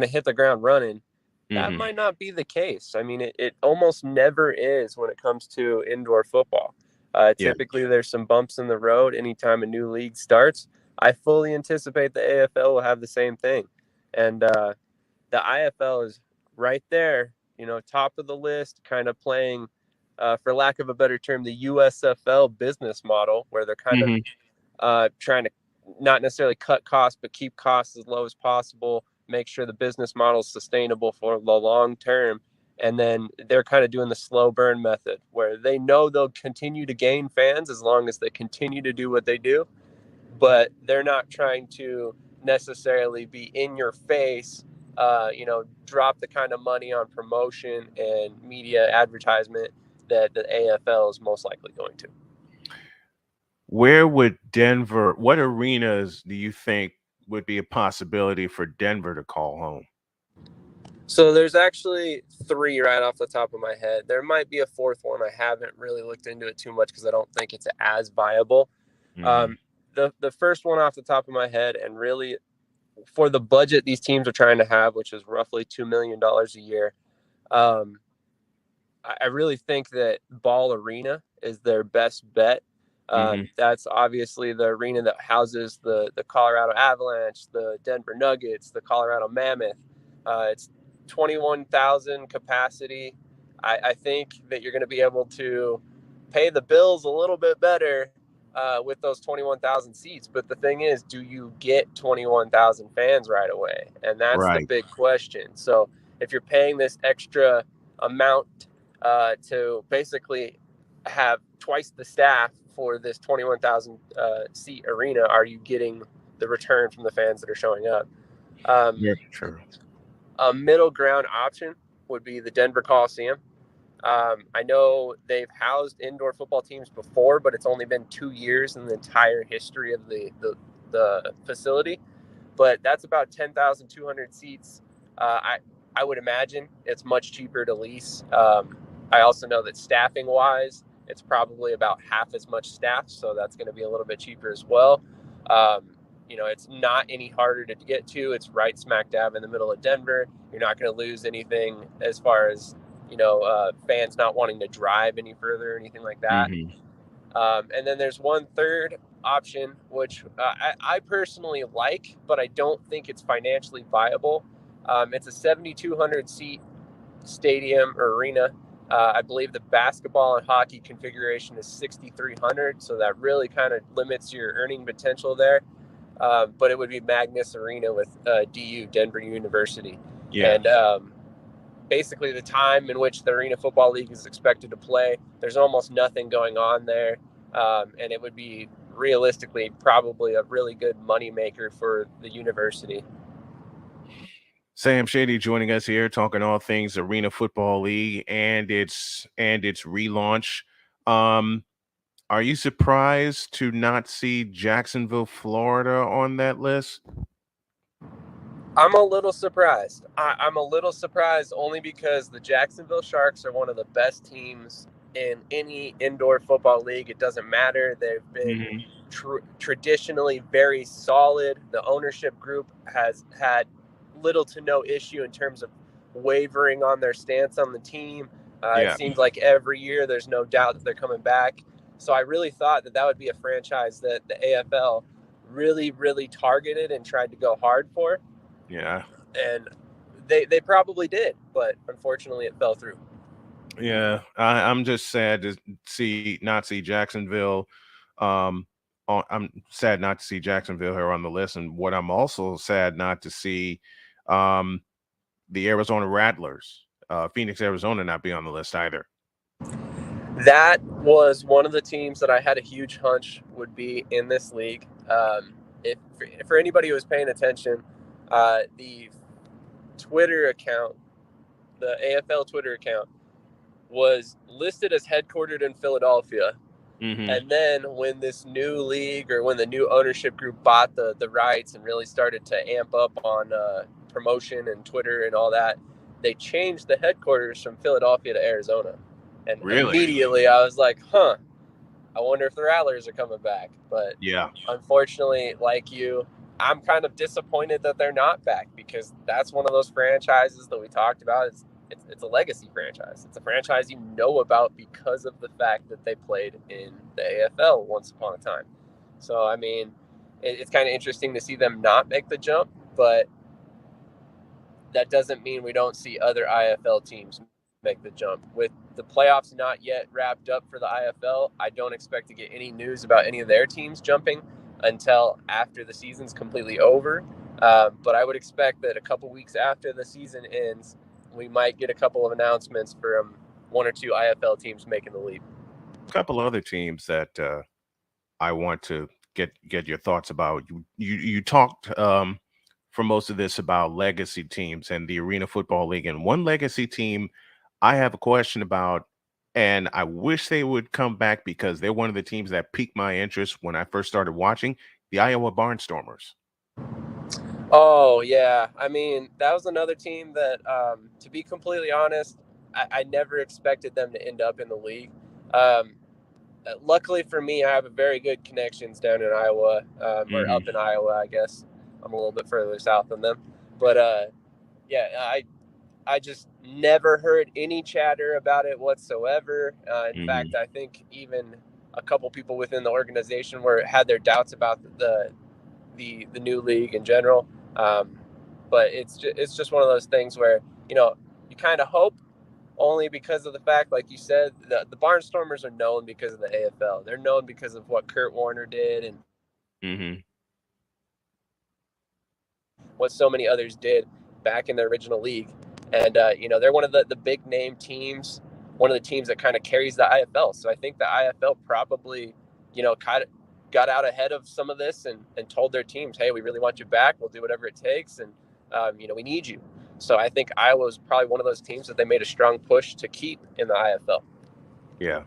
to hit the ground running. That might not be the case. I mean, it almost never is when it comes to indoor football. Typically, there's some bumps in the road anytime a new league starts. I fully anticipate the AFL will have the same thing. And the IFL is right there, top of the list, kind of playing, for lack of a better term, the USFL business model, where they're kind of trying to not necessarily cut costs, but keep costs as low as possible, make sure the business model is sustainable for the long term. And then they're kind of doing the slow burn method, where they know they'll continue to gain fans as long as they continue to do what they do, but they're not trying to necessarily be in your face drop the kind of money on promotion and media advertisement that the AFL is most likely going to. Where would Denver, what arenas do you think would be a possibility for Denver to call home? So there's actually 3 right off the top of my head. There might be a 4th one. I haven't really looked into it too much because I don't think it's as viable. The first one off the top of my head, and really for the budget these teams are trying to have, which is roughly $2 million a year, I really think that Ball Arena is their best bet. That's obviously the arena that houses the Colorado Avalanche, the Denver Nuggets, the Colorado Mammoth. It's 21,000 capacity. I think that you're going to be able to pay the bills a little bit better with those 21,000 seats. But the thing is, do you get 21,000 fans right away? And that's the big question. So if you're paying this extra amount to basically have twice the staff for this 21,000 seat arena, are you getting the return from the fans that are showing up? True. A middle ground option would be the Denver Coliseum. I know they've housed indoor football teams before, but it's only been 2 years in the entire history of the facility. But that's about 10,200 seats. I would imagine it's much cheaper to lease. I also know that staffing wise, it's probably about half as much staff, so that's going to be a little bit cheaper as well. It's not any harder to get to. It's right smack dab in the middle of Denver. You're not going to lose anything as far as, fans not wanting to drive any further or anything like that. And then there's one third option, which I personally like, but I don't think it's financially viable. It's a 7,200 seat stadium or arena. I believe the basketball and hockey configuration is 6,300, so that really kind of limits your earning potential there. But it would be Magnus Arena with DU, Denver University. And basically the time in which the Arena Football League is expected to play, there's almost nothing going on there. And it would be realistically probably a really good moneymaker for the university. Sam Shady joining us here, talking all things Arena Football League and its relaunch. Are you surprised to not see Jacksonville, Florida on that list? I'm a little surprised. I'm a little surprised only because the Jacksonville Sharks are one of the best teams in any indoor football league. It doesn't matter. They've been traditionally very solid. The ownership group has had little to no issue in terms of wavering on their stance on the team. It seems like every year there's no doubt that they're coming back. So I really thought that would be a franchise that the AFL really, really targeted and tried to go hard for. Yeah. And they probably did, but unfortunately it fell through. Yeah. I'm just sad to not see Jacksonville. I'm sad not to see Jacksonville here on the list. And what I'm also sad not to see the Arizona Rattlers, Phoenix, Arizona, not be on the list either. That was one of the teams that I had a huge hunch would be in this league. For anybody who was paying attention, the Twitter account, the AFL Twitter account, was listed as headquartered in Philadelphia. And then when this new league, or when the new ownership group bought the rights and really started to amp up on promotion and Twitter and all that, they changed the headquarters from Philadelphia to Arizona. And immediately I was like, I wonder if the Rattlers are coming back. But unfortunately, like you, I'm kind of disappointed that they're not back, because that's one of those franchises that we talked about. It's a legacy franchise. It's a franchise you know about because of the fact that they played in the AFL once upon a time. So, I mean, it's kind of interesting to see them not make the jump, but that doesn't mean we don't see other IFL teams make the jump. With the playoffs not yet wrapped up for the IFL, I don't expect to get any news about any of their teams jumping until after the season's completely over. But I would expect that a couple weeks after the season ends, we might get a couple of announcements from one or two IFL teams making the leap. A couple other teams that I want to get your thoughts about. You talked for most of this about legacy teams and the Arena Football League. And one legacy team I have a question about, and I wish they would come back because they're one of the teams that piqued my interest when I first started watching, the Iowa Barnstormers. Oh, yeah. I mean, that was another team that, to be completely honest, I never expected them to end up in the league. Luckily for me, I have a very good connections down in Iowa, or up in Iowa, I guess. I'm a little bit further south than them. But, yeah, I just never heard any chatter about it whatsoever. In fact, I think even a couple people within the organization had their doubts about the new league in general. But it's just one of those things where, you kind of hope, only because of the fact, like you said, the Barnstormers are known because of the AFL. They're known because of what Kurt Warner did and what so many others did back in the original league. And, they're one of the big name teams, one of the teams that kind of carries the IFL. So I think the IFL probably, kind of got out ahead of some of this and told their teams, hey, we really want you back. We'll do whatever it takes. And, we need you. So I think Iowa was probably one of those teams that they made a strong push to keep in the IFL. Yeah.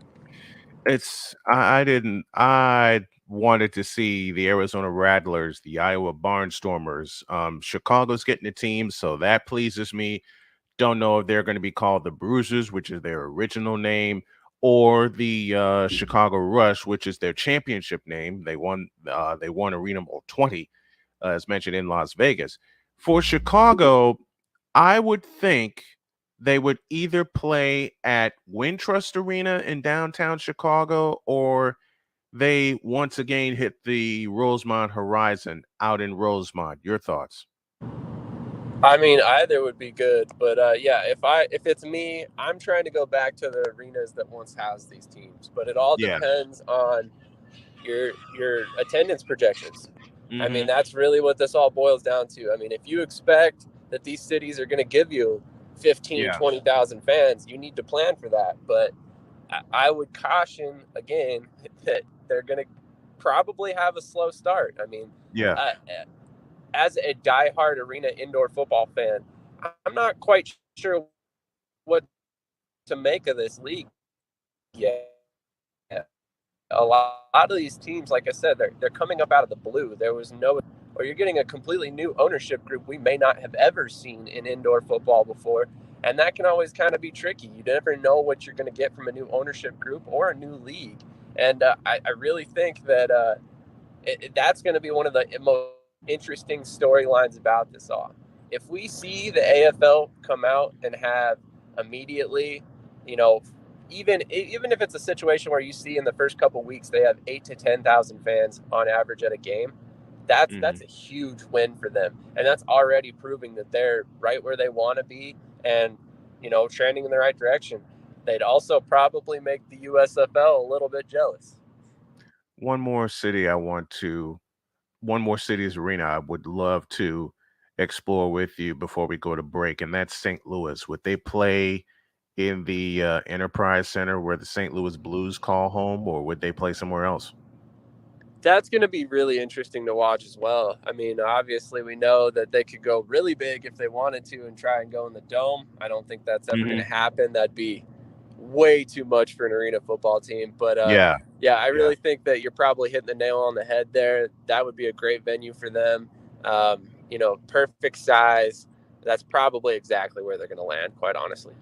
I wanted to see the Arizona Rattlers, the Iowa Barnstormers. Chicago's getting a team, so that pleases me. Don't know if they're going to be called the Bruisers, which is their original name, or the Chicago Rush, which is their championship name. They won Arena Bowl 20, as mentioned, in Las Vegas. For Chicago, I would think they would either play at Wintrust Arena in downtown Chicago, or they once again hit the Rosemont Horizon out in Rosemont. Your thoughts? I mean, either would be good, but if it's me, I'm trying to go back to the arenas that once housed these teams. But it all depends on your attendance projections. I mean, that's really what this all boils down to. I mean, if you expect that these cities are going to give you 15, 20,000 fans, you need to plan for that. But I would caution again that they're going to probably have a slow start. I mean, as a diehard arena indoor football fan, I'm not quite sure what to make of this league yet. A lot of these teams, like I said, they're coming up out of the blue. There was or you're getting a completely new ownership group we may not have ever seen in indoor football before. And that can always kind of be tricky. You never know what you're going to get from a new ownership group or a new league. And I really think that that's going to be one of the most interesting storylines about this all. If we see the AFL come out and have immediately, even if it's a situation where you see in the first couple of weeks they have 8,000 to 10,000 fans on average at a game, that's a huge win for them, and that's already proving that they're right where they want to be and trending in the right direction. They'd also probably make the USFL a little bit jealous. One more city's arena I would love to explore with you before we go to break, and that's St. Louis. Would they play in the Enterprise Center where the St. Louis Blues call home, or would they play somewhere else? That's going to be really interesting to watch as well. I mean, obviously we know that they could go really big if they wanted to and try and go in the Dome. I don't think that's ever going to happen. That'd be way too much for an arena football team. But I really think that you're probably hitting the nail on the head there. That would be a great venue for them. Perfect size. That's probably exactly where they're going to land, quite honestly.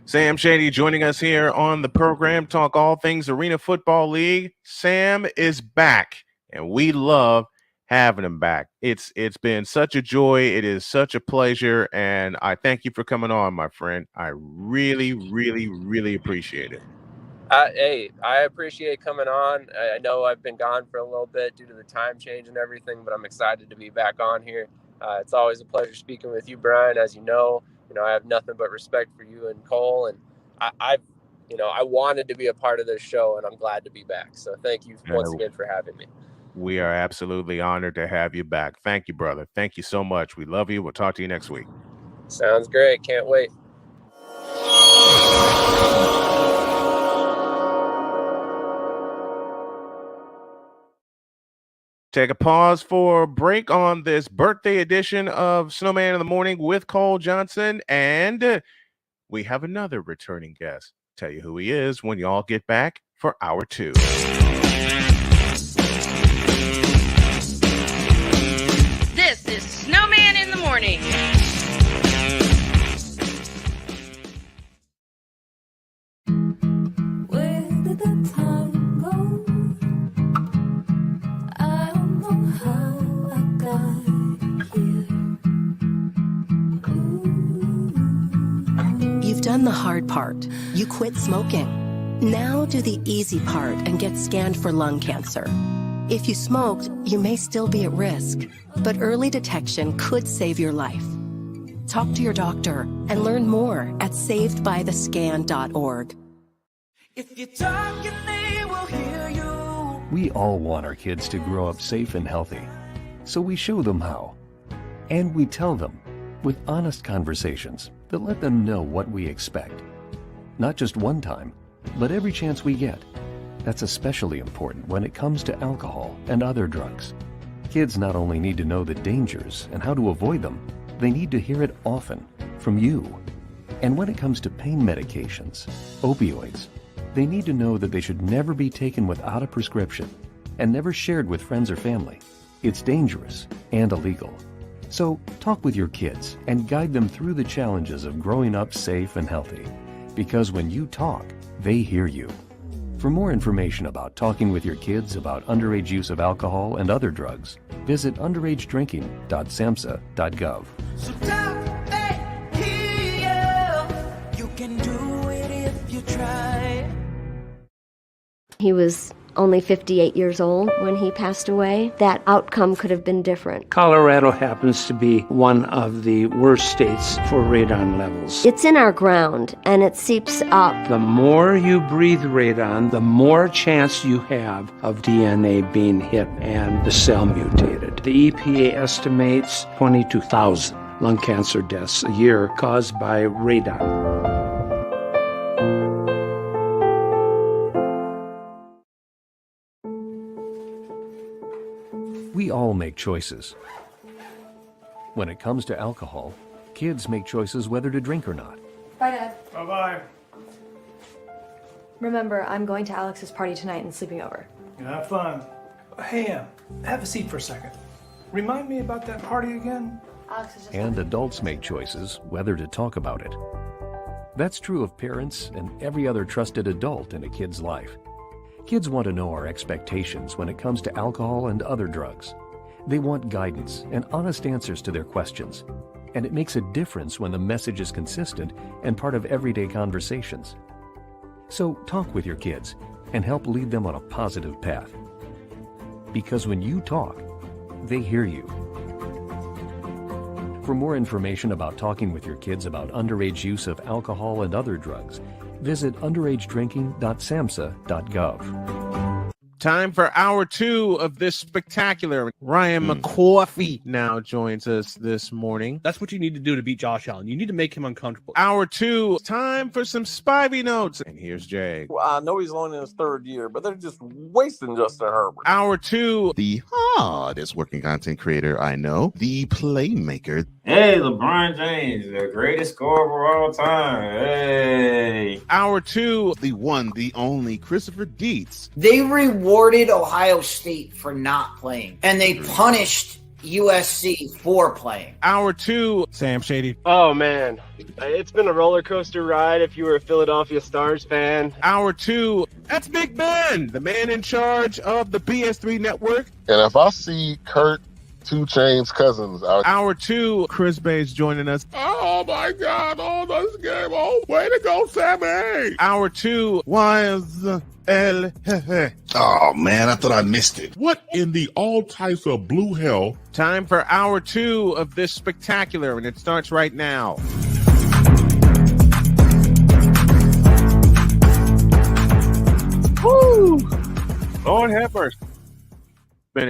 Sam Shady joining us here on the program, talk all things Arena Football League. Sam is back, and we love having him back. It's been such a joy. It is such a pleasure, and I thank you for coming on, my friend. I really, really, really appreciate it. Hey, I appreciate coming on. I know I've been gone for a little bit due to the time change and everything, but I'm excited to be back on here. It's always a pleasure speaking with you, Brian. As you know, I have nothing but respect for you and Cole, and I wanted to be a part of this show, and I'm glad to be back. So thank you once again for having me. We are absolutely honored to have you back. Thank you, brother. Thank you so much. We love you. We'll talk to you next week. Sounds great. Can't wait. Take a pause for a break on this birthday edition of Snowman in the Morning with Cole Johnson. And we have another returning guest. Tell you who he is when y'all get back for hour 2. This is Snowman in the Morning. Where did the time go? I don't know how I got here. You've done the hard part. You quit smoking. Now do the easy part and get scanned for lung cancer. If you smoked, you may still be at risk, but early detection could save your life. Talk to your doctor and learn more at savedbythescan.org. If you talk, they will hear you. We all want our kids to grow up safe and healthy, so we show them how. And we tell them with honest conversations that let them know what we expect. Not just one time, but every chance we get. That's especially important when it comes to alcohol and other drugs. Kids not only need to know the dangers and how to avoid them, they need to hear it often from you. And when it comes to pain medications, opioids, they need to know that they should never be taken without a prescription and never shared with friends or family. It's dangerous and illegal. So talk with your kids and guide them through the challenges of growing up safe and healthy. Because when you talk, they hear you. For more information about talking with your kids about underage use of alcohol and other drugs, visit underagedrinking.samhsa.gov. So talk, they hear you. You can do it if you try. He was only 58 years old when he passed away. That outcome could have been different. Colorado happens to be one of the worst states for radon levels. It's in our ground, and it seeps up. The more you breathe radon, the more chance you have of DNA being hit and the cell mutated. The EPA estimates 22,000 lung cancer deaths a year caused by radon. We all make choices. When it comes to alcohol, kids make choices whether to drink or not. Bye, Dad. Bye-bye. Remember, I'm going to Alex's party tonight and sleeping over. Have fun. Hey, have a seat for a second. Remind me about that party again? Alex is just... And adults make choices whether to talk about it. That's true of parents and every other trusted adult in a kid's life. Kids want to know our expectations when it comes to alcohol and other drugs. They want guidance and honest answers to their questions. And it makes a difference when the message is consistent and part of everyday conversations. So talk with your kids and help lead them on a positive path. Because when you talk, they hear you. For more information about talking with your kids about underage use of alcohol and other drugs, visit underagedrinking.samhsa.gov. Time for hour 2 of this spectacular. Ryan McCoffey now joins us this morning. That's what you need to do to beat Josh Allen. You need to make him uncomfortable. Hour 2, time for some Spivey notes. And here's Jay. Well, I know he's only in his 3rd year, but they're just wasting Justin Herbert. Hour 2, the hardest working content creator I know, the playmaker. Hey, LeBron James, the greatest scorer of all time. Hey. Hour 2, the one, the only Christopher Dietz. They rewarded Ohio State for not playing, and they punished USC for playing. Hour 2, Sam Shady. Oh, man. It's been a roller coaster ride if you were a Philadelphia Stars fan. Hour 2, that's Big Ben, the man in charge of the BS3 network. And if I see Kurt 2 Chainz Cousins out. Hour 2, Chris Bay's joining us. Oh my God! Oh, this game! Oh, way to go, Sammy! Hour 2, was El Jefe. Oh man, I thought I missed it. What in the all types of blue hell? Time for hour 2 of this spectacular, and it starts right now. Woo! Lord have mercy. Been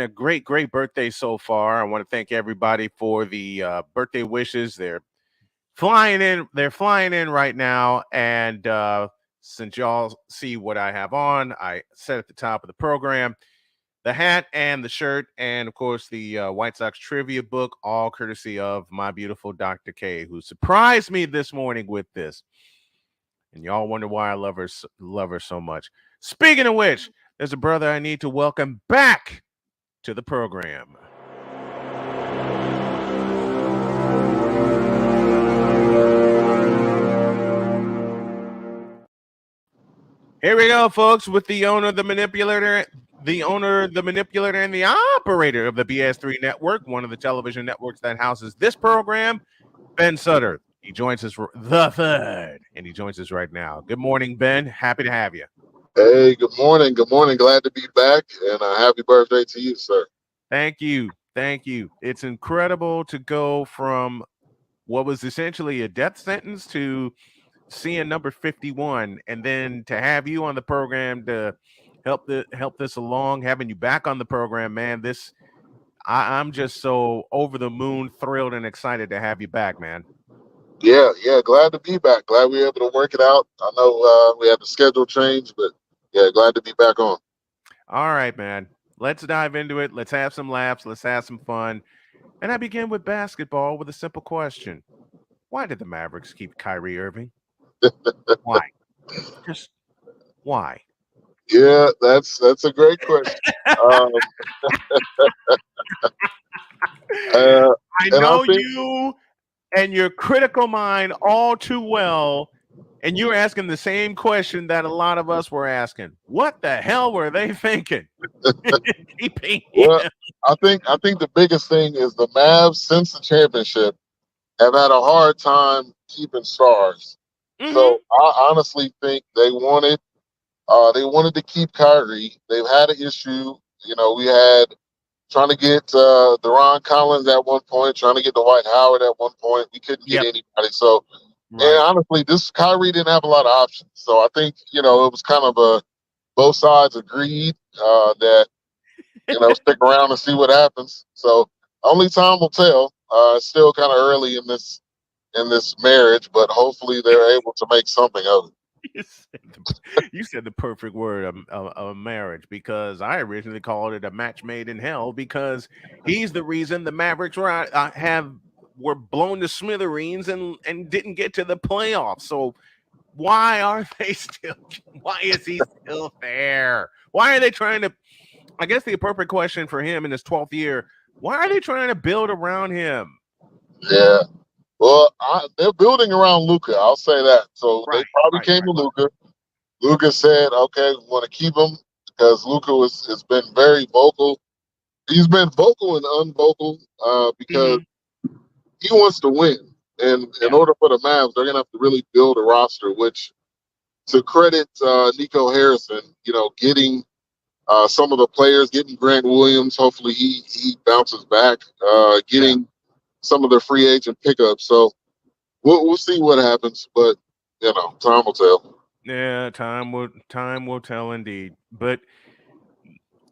a great birthday so far. I want to thank everybody for the birthday wishes. They're flying in right now. And since y'all see what I have on, I said at the top of the program, the hat and the shirt, and of course the White Sox trivia book, all courtesy of my beautiful Dr. K, who surprised me this morning with this. And y'all wonder why I love her so much. Speaking of which, there's a brother I need to welcome back to the program. Here we go, folks, with the owner, the manipulator, and the operator of the BS3 network, one of the television networks that houses this program, Ben Sutter. He joins us for the third, and he joins us right now. Good morning, Ben. Happy to have you. Hey, good morning. Good morning. Glad to be back, and happy birthday to you, sir. Thank you. Thank you. It's incredible to go from what was essentially a death sentence to seeing number 51, and then to have you on the program to help this along, having you back on the program, man. I'm just so over the moon, thrilled and excited to have you back, man. Yeah, glad to be back. Glad we were able to work it out. I know we had the schedule change, but yeah, glad to be back on. All right, man. Let's dive into it. Let's have some laughs. Let's have some fun. And I begin with basketball with a simple question. Why did the Mavericks keep Kyrie Irving? Why? Just why? Yeah, that's a great question. I know you and your critical mind all too well, and you're asking the same question that a lot of us were asking. What the hell were they thinking? Well, I think the biggest thing is the Mavs since the championship have had a hard time keeping stars. Mm-hmm. So I honestly think they wanted to keep Kyrie. They've had an issue. You know, we had trying to get Deron Collins at one point, trying to get Dwight Howard at one point. We couldn't get anybody. So, and honestly, this Kyrie didn't have a lot of options. So I think, it was kind of both sides agreed that, stick around and see what happens. So only time will tell. It's still kind of early in this marriage, but hopefully they're able to make something of it. You said the perfect word of marriage, because I originally called it a match made in hell, because he's the reason the Mavericks were blown to smithereens and didn't get to the playoffs. So why is he still there? Why are they trying to, I guess the appropriate question for him in his 12th year, why are they trying to build around him? Yeah. Well, they're building around Luka. I'll say that. So they probably came to Luka. Luka said, "Okay, we want to keep him," because Luka has been very vocal. He's been vocal and unvocal because he wants to win. And in order for the Mavs, they're gonna have to really build a roster. Which, to credit Nico Harrison, getting some of the players, getting Grant Williams. Hopefully, he bounces back. Getting some of the free agent pickups. So we'll see what happens, but time will tell. Yeah, time will tell indeed. But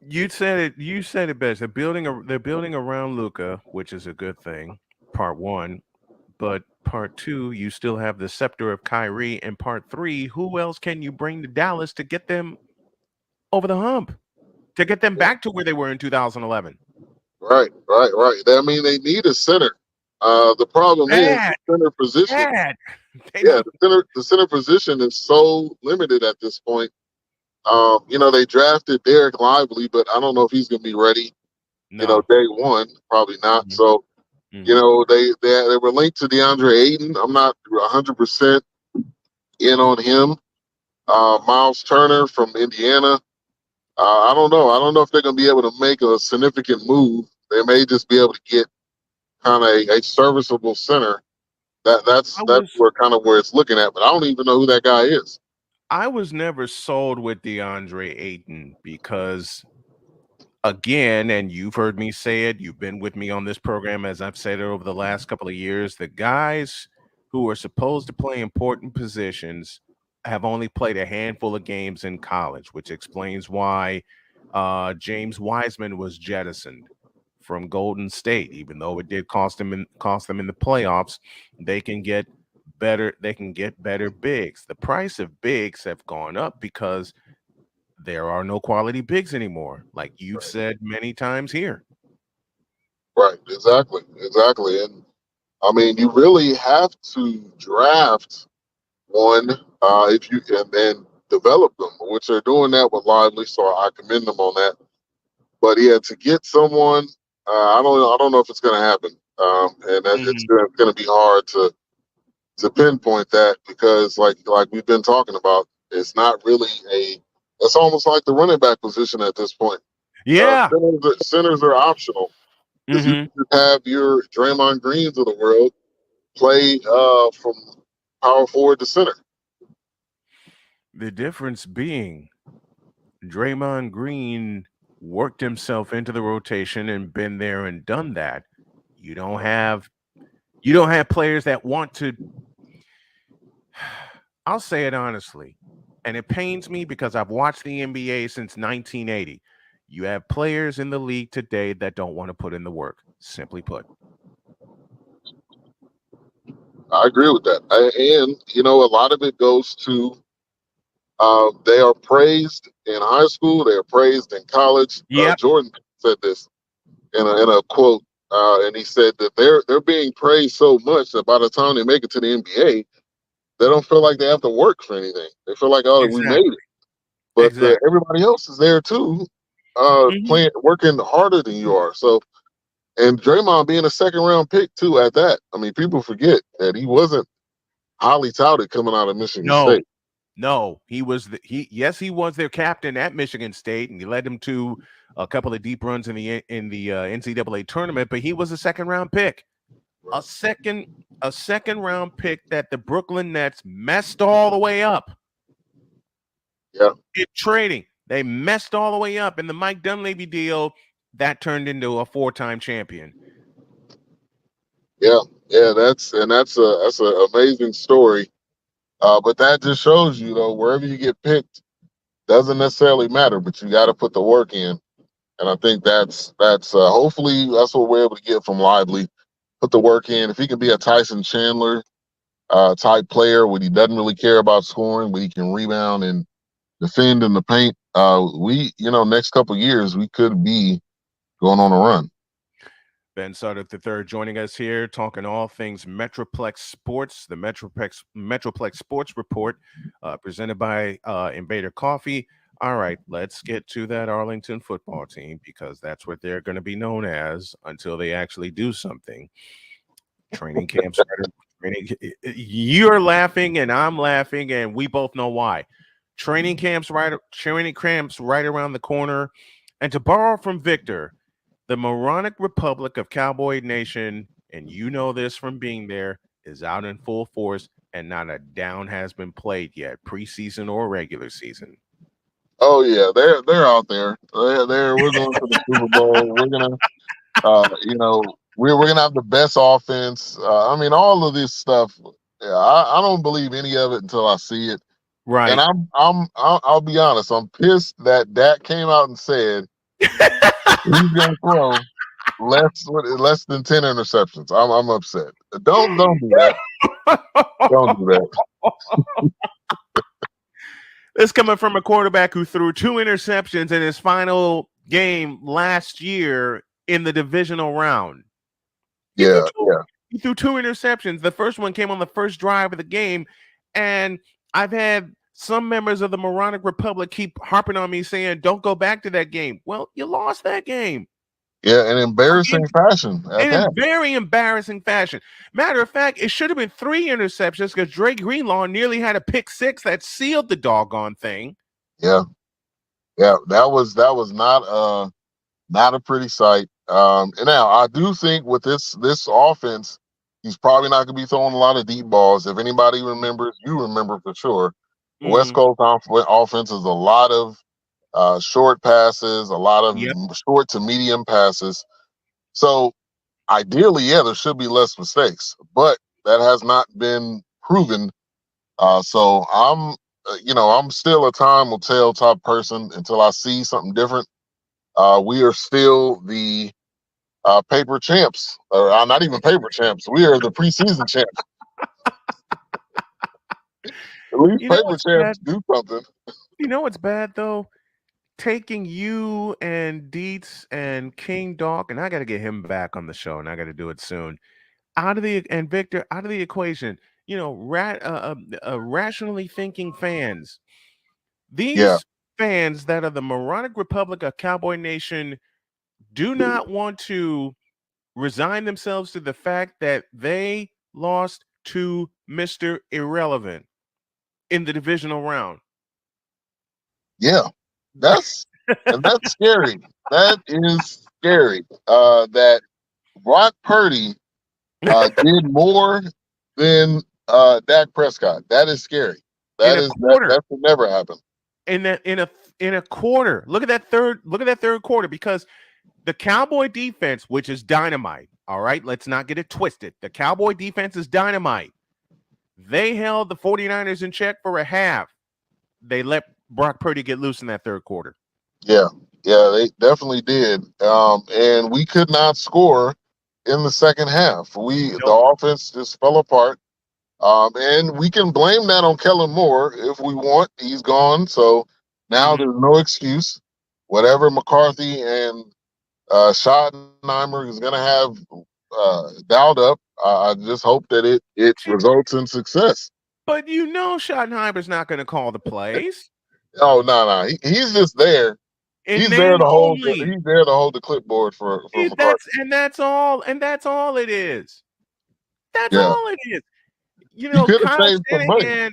you said it best. They're building around Luka, which is a good thing. Part one, but part two, you still have the scepter of Kyrie, and part three, who else can you bring to Dallas to get them over the hump, to get them back to where they were in 2011? Right. I mean, they need a center. The problem is the center position. The center position is so limited at this point. They drafted Derek Lively, but I don't know if he's going to be ready. No. Day one, probably not. Mm-hmm. So, they were linked to DeAndre Ayton. I'm not 100% in on him. Miles Turner from Indiana. I don't know. I don't know if they're going to be able to make a significant move. They may just be able to get kind of a serviceable center. That's where it's looking at. But I don't even know who that guy is. I was never sold with DeAndre Ayton because, again, and you've heard me say it, you've been with me on this program as I've said it over the last couple of years, the guys who are supposed to play important positions have only played a handful of games in college, which explains why James Wiseman was jettisoned from Golden State. Even though it did cost them in the playoffs, they can get better bigs. The price of bigs have gone up because there are no quality bigs anymore, like you've said many times here. Right, exactly. And I mean, you really have to draft one if you and then develop them, which they're doing that with Lively, so I commend them on that. But yeah, to get someone, I don't know if it's going to happen, and that it's going to be hard to pinpoint that because, like we've been talking about, it's not really it's almost like the running back position at this point. Yeah, centers are optional. Because you have your Draymond Greens of the world play from power forward to center. The difference being Draymond Green worked himself into the rotation and been there and done that. You don't have players that want to. I'll say it honestly, and it pains me because I've watched the NBA since 1980. You have players in the league today that don't want to put in the work, simply put. I agree with that. And, a lot of it goes to they are praised in high school. They are praised in college. Jordan said this in a quote, and he said that they're being praised so much that by the time they make it to the NBA, they don't feel like they have to work for anything. They feel like, we made it. But everybody else is there too, working harder than you are. So, and Draymond being a second-round pick too at that. I mean, people forget that he wasn't highly touted coming out of Michigan State. No, he was he was their captain at Michigan State, and he led them to a couple of deep runs in the NCAA tournament. But he was a second-round pick, a second-round pick that the Brooklyn Nets messed all the way up. Yeah, in trading, they messed all the way up, and the Mike Dunleavy deal that turned into a 4-time champion. Yeah, that's an amazing story. But that just shows you, wherever you get picked doesn't necessarily matter, but you got to put the work in. And I think that's hopefully that's what we're able to get from Lively. Put the work in. If he can be a Tyson Chandler type player, where he doesn't really care about scoring, but he can rebound and defend in the paint, next couple of years we could be going on a run. Ben Sutter III joining us here, talking all things Metroplex Sports, the Metroplex Sports Report, presented by Invader Coffee. All right, let's get to that Arlington football team, because that's what they're going to be known as until they actually do something. Training camps. You're laughing and I'm laughing, and we both know why. Training camps right around the corner. And to borrow from Victor, the moronic republic of Cowboy Nation, and you know this from being there, is out in full force, and not a down has been played yet, preseason or regular season. Oh yeah, they're out there. We're going to the Super Bowl. We're gonna, we're gonna have the best offense. I mean, all of this stuff. Yeah, I don't believe any of it until I see it. Right. And I'll be honest. I'm pissed that Dak came out and said he's gonna throw less than 10 interceptions. I'm upset. Don't do that. Don't do that. This coming from a quarterback who threw 2 interceptions in his final game last year in the divisional round. He threw 2 interceptions. The first one came on the first drive of the game, and I've had some members of the moronic republic keep harping on me saying, don't go back to that game. Well, you lost that game. Yeah, in embarrassing fashion. Very embarrassing fashion. Matter of fact, it should have been 3 interceptions because Dre Greenlaw nearly had a pick 6 that sealed the doggone thing. Yeah, that was not a pretty sight. And now I do think with this offense, he's probably not going to be throwing a lot of deep balls. If anybody remembers, you remember for sure. The West Coast offense is a lot of short passes, a lot of short to medium passes. So ideally, there should be less mistakes, but that has not been proven. So I'm still a time will tell type person until I see something different. We are still the paper champs, or not even paper champs. We are the preseason champs. At least paper champs do something. You know what's bad though? taking you and Dietz and King Dog, and I got to get him back on the show, and I got to do it soon. And Victor out of the equation. You know, rationally thinking fans. These fans that are the moronic republic of Cowboy Nation do not want to resign themselves to the fact that they lost to Mr. Irrelevant in the divisional round. Yeah, that's scary. That is scary. That Brock Purdy did more than Dak Prescott. That is scary. That should never happen. In a quarter. Look at that third quarter, because the Cowboy defense, which is dynamite. All right, let's not get it twisted. The Cowboy defense is dynamite. They held the 49ers in check for a half. They let Brock Purdy get loose in that third quarter. Yeah, they definitely did. And we could not score in the second half. The offense just fell apart. And we can blame that on Kellen Moore if we want. He's gone, so now there's no excuse. Whatever McCarthy and Schottenheimer is going to have dialed up, I just hope that it results in success. But you know Schottenheimer's not going to call the plays. Oh, no. He's just there. He's there to hold the clipboard for McCarthy. That's all it is. That's all it is. You know, Kyle Shanahan,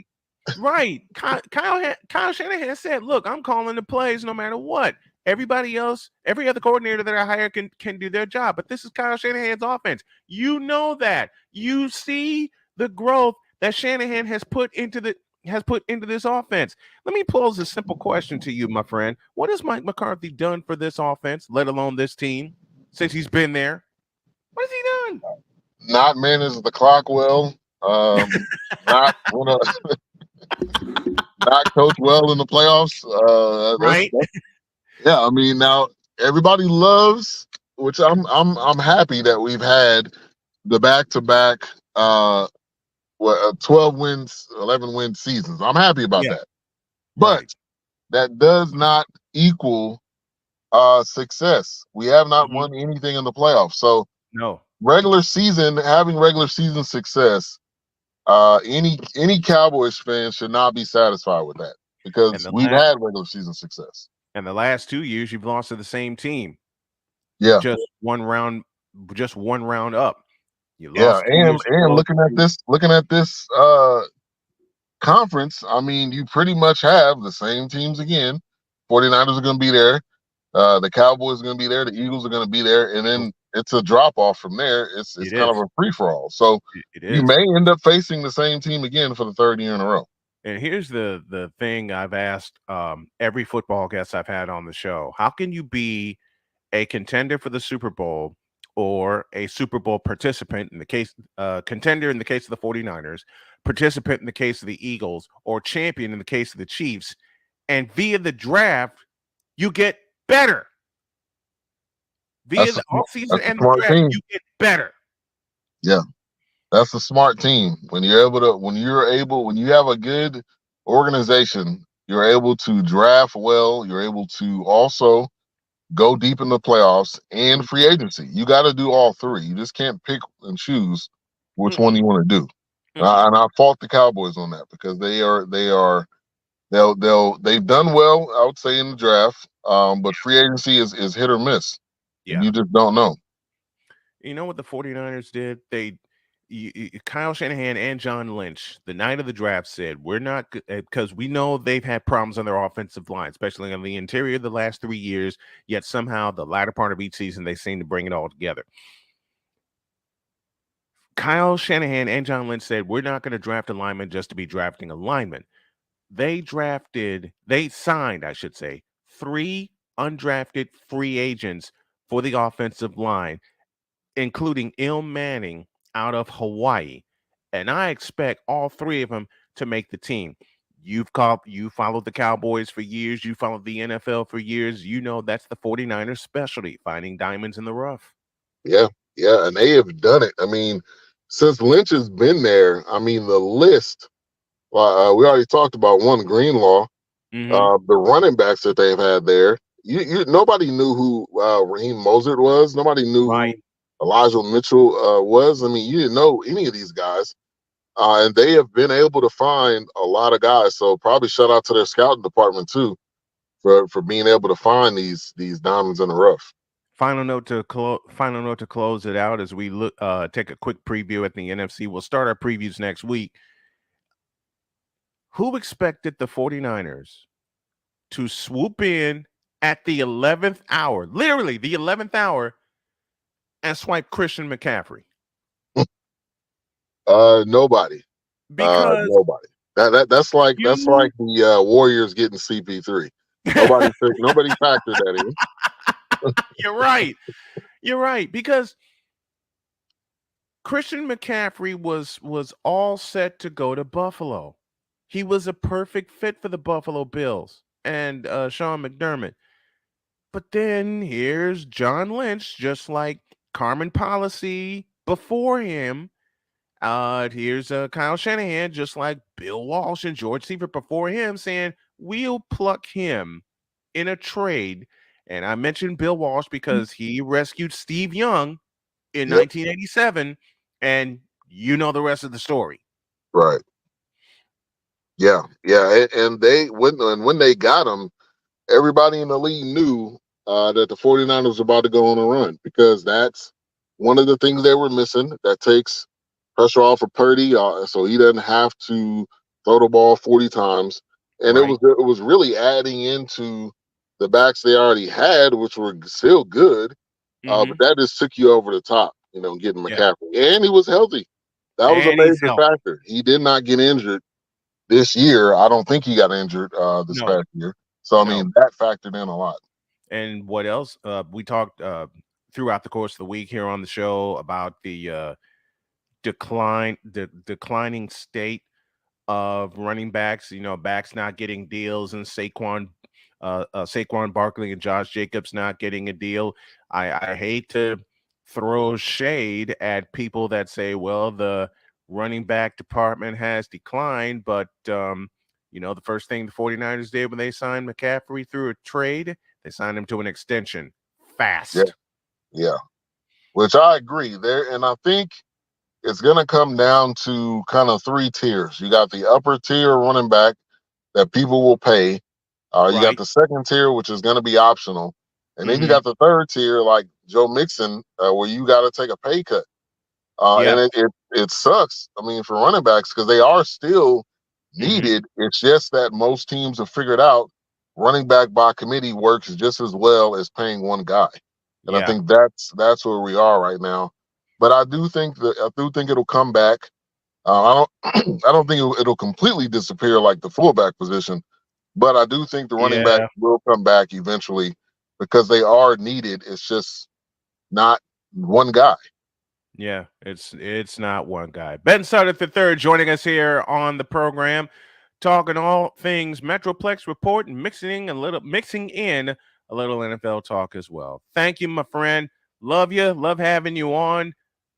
right? Kyle Shanahan said, "Look, I'm calling the plays no matter what. Everybody else, every other coordinator that I hire can do their job, but this is Kyle Shanahan's offense. You know that. You see the growth that Shanahan has put into this offense. Let me pose a simple question to you, my friend. What has Mike McCarthy done for this offense, let alone this team, since he's been there? What has he done? Not manage the clock well. Not coach well in the playoffs. Right? Yeah, I mean, now everybody loves, which I'm happy that we've had the back-to-back 12 wins, 11 win seasons. I'm happy about that. But that does not equal success. We have not won anything in the playoffs. So no. Having regular season success, any Cowboys fan should not be satisfied with that, because we've had regular season success. And the last 2 years, you've lost to the same team. Yeah, just one round up. You lost. Yeah, and looking at this conference, I mean, you pretty much have the same teams again. 49ers are going to be there. The Cowboys are going to be there. The Eagles are going to be there, and then it's a drop off from there. It's kind of a free for all. So you may end up facing the same team again for the third year in a row. And here's the thing I've asked every football guest I've had on the show: how can you be a contender for the Super Bowl, or a Super Bowl participant in the case contender in the case of the 49ers, participant in the case of the Eagles, or champion in the case of the Chiefs, and via the draft you get better? Via the offseason and the draft, you get better. Yeah, that's a smart team. When you have a good organization, you're able to draft well. You're able to also go deep in the playoffs and free agency. You got to do all three. You just can't pick and choose which one you want to do. And I fault the Cowboys on that, because they've done well, I would say, in the draft. But free agency is hit or miss. Yeah. You just don't know. You know what the 49ers did? Kyle Shanahan and John Lynch, the night of the draft, said, we're not, because we know they've had problems on their offensive line, especially on the interior the last 3 years, yet somehow the latter part of each season, they seem to bring it all together. Kyle Shanahan and John Lynch said, we're not going to draft a lineman just to be drafting a lineman. They signed, 3 undrafted free agents for the offensive line, including Il Manning out of Hawaii. And I expect all 3 of them to make the team. You followed the Cowboys for years. You followed the NFL for years. You know that's the 49ers specialty, finding diamonds in the rough. Yeah, and they have done it. I mean, since Lynch has been there, I mean, the list, we already talked about one, Greenlaw. The running backs that they've had there, nobody knew who Raheem Mostert was. Nobody knew who Elijah Mitchell was. I mean, you didn't know any of these guys. And they have been able to find a lot of guys. So probably shout out to their scouting department too for being able to find these diamonds in the rough. Final note to close it out as we look take a quick preview at the NFC. We'll start our previews next week. Who expected the 49ers to swoop in at the 11th hour, literally the 11th hour, and swipe Christian McCaffrey? Nobody. Because nobody. That's like the Warriors getting CP3. Nobody factored that in. You're right. Because Christian McCaffrey was all set to go to Buffalo. He was a perfect fit for the Buffalo Bills and Sean McDermott. But then here's John Lynch, just like Carmen Policy before him. Here's Kyle Shanahan, just like Bill Walsh and George Seifert before him, saying we'll pluck him in a trade. And I mentioned Bill Walsh because he rescued Steve Young in 1987, and you know the rest of the story. Right. Yeah. And when they got him, everybody in the league knew that the 49ers was about to go on a run, because that's one of the things they were missing. That takes pressure off of Purdy, so he doesn't have to throw the ball 40 times. And it was really adding into the backs they already had, which were still good. But that just took you over the top, getting McCaffrey. And he was healthy. That was a major factor. He did not get injured this year. I don't think he got injured this past year. So, I mean, that factored in a lot. And what else? We talked throughout the course of the week here on the show about the declining state of running backs, backs not getting deals, and Saquon Barkley and Josh Jacobs not getting a deal. I hate to throw shade at people that say, well, the running back department has declined, but the first thing the 49ers did when they signed McCaffrey through a trade, they signed him to an extension fast. Yeah. Which I agree there. And I think it's going to come down to kind of three tiers. You got the upper tier running back that people will pay. You got the second tier, which is going to be optional. And then you got the third tier, like Joe Mixon, where you got to take a pay cut. And it sucks, for running backs, because they are still needed. It's just that most teams have figured out running back by committee works just as well as paying one guy. And I think that's where we are right now. But I do think it'll come back. I don't think it'll completely disappear like the fullback position, but I do think the running back will come back eventually, because they are needed. It's just not one guy. Yeah, it's not one guy. Ben Sutter III joining us here on the program, talking all things Metroplex Report and mixing in a little NFL talk as well. Thank you, my friend. Love you. Love having you on.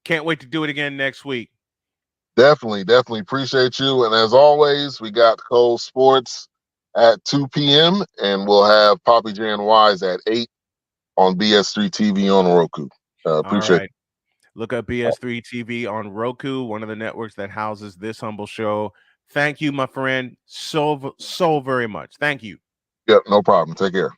Can't wait to do it again next week. Definitely appreciate you. And as always, we got Cole Sports at 2 p.m. and we'll have Poppy J and Wise at 8 on BS3 TV on Roku. Appreciate it. Look up BS3 TV on Roku, one of the networks that houses this humble show. Thank you, my friend, so very much. Thank you. Yep, no problem. Take care.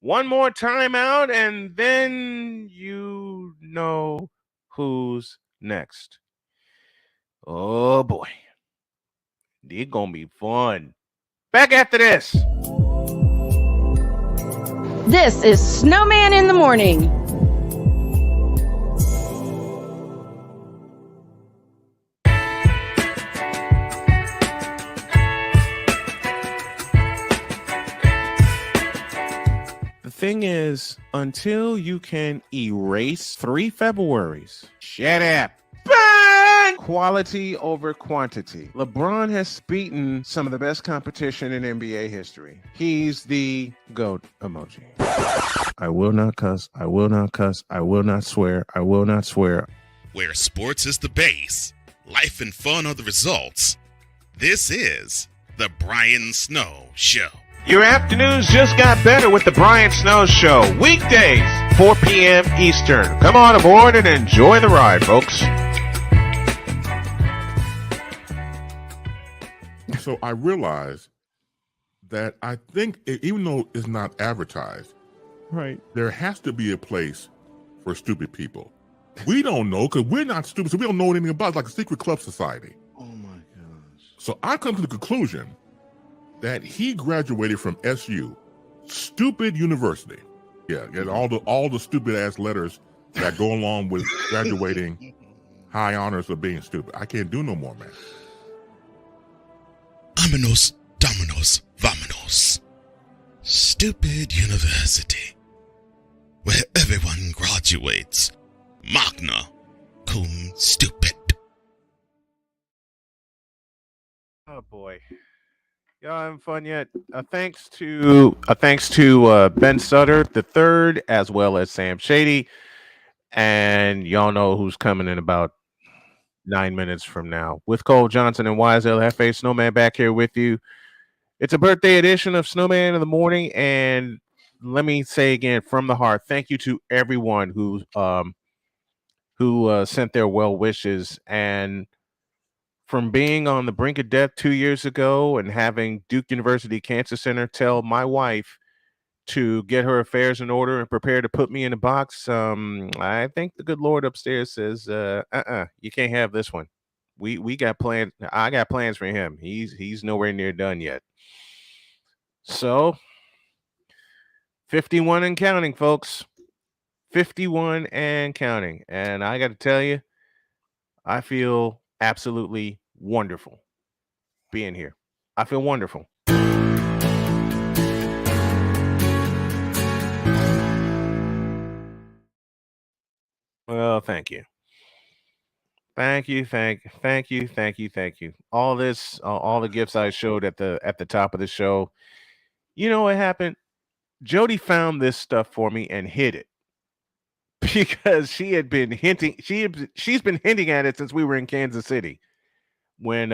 One more timeout, and then you know who's next. Oh, boy. It's going to be fun. Back after this. This is Snowman in the Morning. The thing is, until you can erase 3 Februaries, shut up. Bang! LeBron! Quality over quantity. LeBron has beaten some of the best competition in NBA history. He's the GOAT emoji. I will not cuss. I will not cuss. I will not swear. I will not swear. Where sports is the base, life and fun are the results. This is the Brian Snow Show. Your afternoons just got better with the Brian Snow Show. Weekdays, 4 p.m. Eastern. Come on aboard and enjoy the ride, folks. So I realized that I think, even though it's not advertised, right, there has to be a place for stupid people. We don't know because we're not stupid, so we don't know anything about it. It's like a secret club society. Oh my gosh. So I come to the conclusion that he graduated from SU, stupid university. Yeah, all the stupid ass letters that go along with graduating high honors of being stupid. I can't do no more, man. Vámonos, dominos, vámonos. Stupid university, where everyone graduates magna cum stupid. Oh boy. Y'all having fun yet? Thanks to Ben Sutter the third, as well as Sam Shady, and y'all know who's coming in about 9 minutes from now with Cole Johnson and YSLFA. Snowman back here with you. It's a birthday edition of Snowman in the Morning, and let me say again from the heart, thank you to everyone who sent their well wishes. And from being on the brink of death 2 years ago and having Duke University Cancer Center tell my wife to get her affairs in order and prepare to put me in a box, I think the good Lord upstairs says, you can't have this one. We got plans. I got plans for him. He's nowhere near done yet. So 51 and counting, folks. 51 and counting. And I got to tell you, I feel absolutely wonderful being here. I feel wonderful. Well, thank you. Thank you. All the gifts I showed at the top of the show. You know what happened? Jody found this stuff for me and hid it because she had been hinting. She's been hinting at it since we were in Kansas City when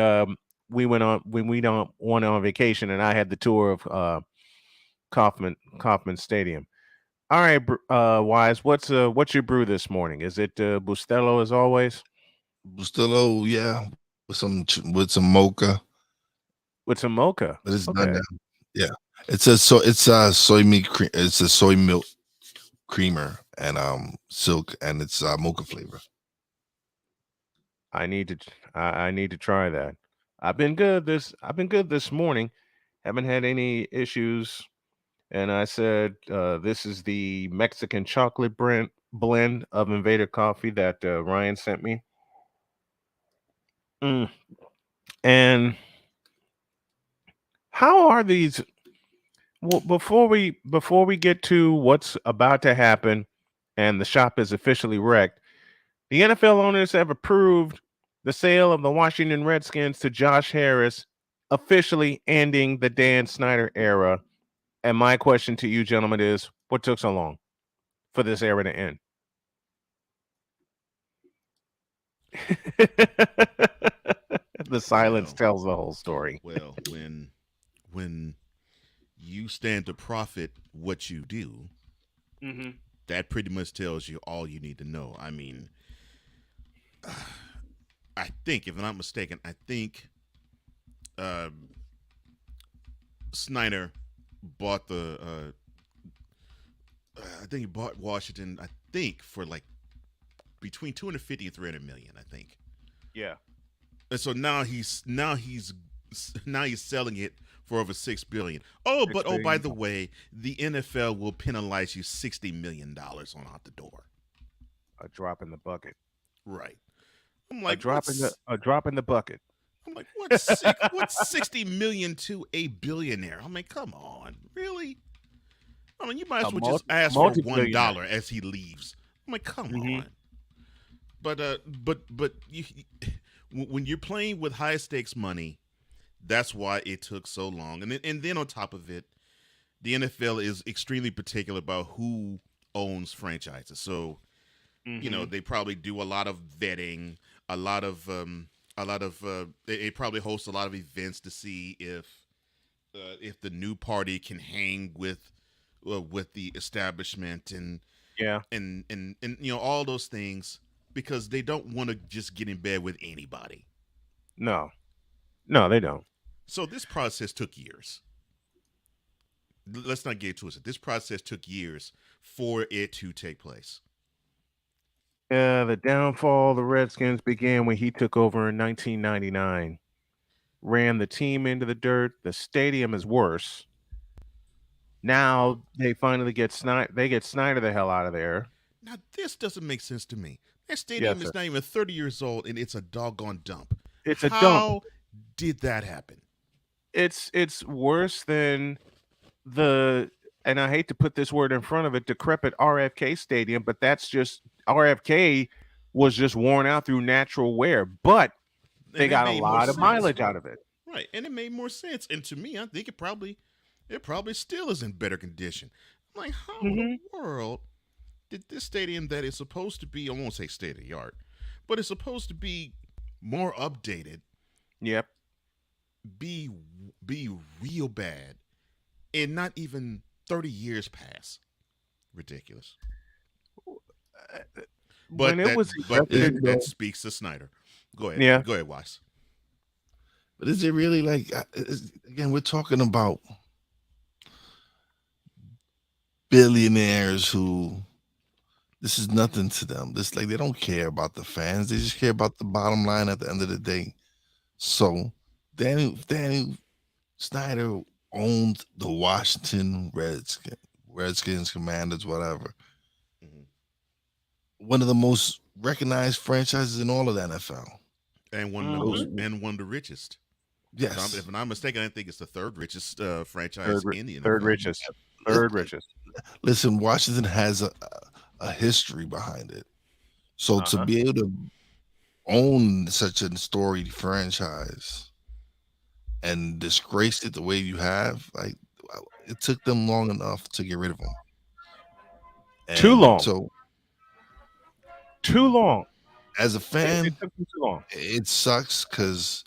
we went on vacation, and I had the tour of Kauffman Stadium. All right, Wise, what's your brew this morning? Is it Bustelo as always? Bustelo, yeah, with some mocha. With some mocha, but it's okay. done now. Yeah, it's a soy milk cream. It's a soy milk creamer and silk, and it's mocha flavor. I need to try that. I've been good this morning. Haven't had any issues. And I said, this is the Mexican chocolate blend of Invader Coffee that Ryan sent me. And how are these? Well, before we get to what's about to happen, and the shop is officially wrecked, the NFL owners have approved the sale of the Washington Redskins to Josh Harris, officially ending the Dan Snyder era. And my question to you, gentlemen, is what took so long for this era to end? The silence tells the whole story. Well, when you stand to profit what you do, that pretty much tells you all you need to know. I mean, I think, if I'm not mistaken, Snyder bought I think he bought Washington, I think, for like between 250 and 300 million, I think. Yeah. And so now he's selling it for over $6 billion. Oh, but by the way, the NFL will penalize you $60 million on out the door. A drop in the bucket. Right. I'm like, a drop in the bucket. I'm like, what's 60 million to a billionaire? I'm like, come on, really? I mean, you might as well just ask for $1 as he leaves. I'm like, come on. But when you're playing with high stakes money, that's why it took so long. And then on top of it, the NFL is extremely particular about who owns franchises. So, they probably do a lot of vetting, a lot of they probably host a lot of events to see if the new party can hang with the establishment and all those things, because they don't want to just get in bed with anybody. No, they don't. So this process took years. Let's not get twisted. This process took years for it to take place. Yeah, the downfall of the Redskins began when he took over in 1999. Ran the team into the dirt. The stadium is worse. Now they finally get Snyder. They get Snyder the hell out of there. Now this doesn't make sense to me. That stadium is not even 30 years old, and it's a doggone dump. It's a dump. How did that happen? It's worse than the, and I hate to put this word in front of it, decrepit RFK Stadium, but that's just, RFK was just worn out through natural wear, but they got a lot of mileage out of it. Right, and it made more sense. And to me, I think it probably still is in better condition. I'm like, how in the world did this stadium that is supposed to be, I won't say state of the art, but it's supposed to be more updated, be real bad, and not even 30 years pass? Ridiculous. But that speaks to Snyder. Go ahead. Yeah. Go ahead, Weiss. But is it really like, again, we're talking about billionaires who, this is nothing to them. This, like, they don't care about the fans. They just care about the bottom line at the end of the day. So Danny Snyder owned the Washington Redskins, Commanders, whatever. One of the most recognized franchises in all of the NFL. And one of the richest. Yes. If I'm not mistaken, I think it's the third richest franchise in the NFL. Third richest. Listen, Washington has a history behind it. So to be able to own such a storied franchise and disgrace it the way you have, like, it took them long enough to get rid of them. And too long. As a fan, it took them too long. It sucks because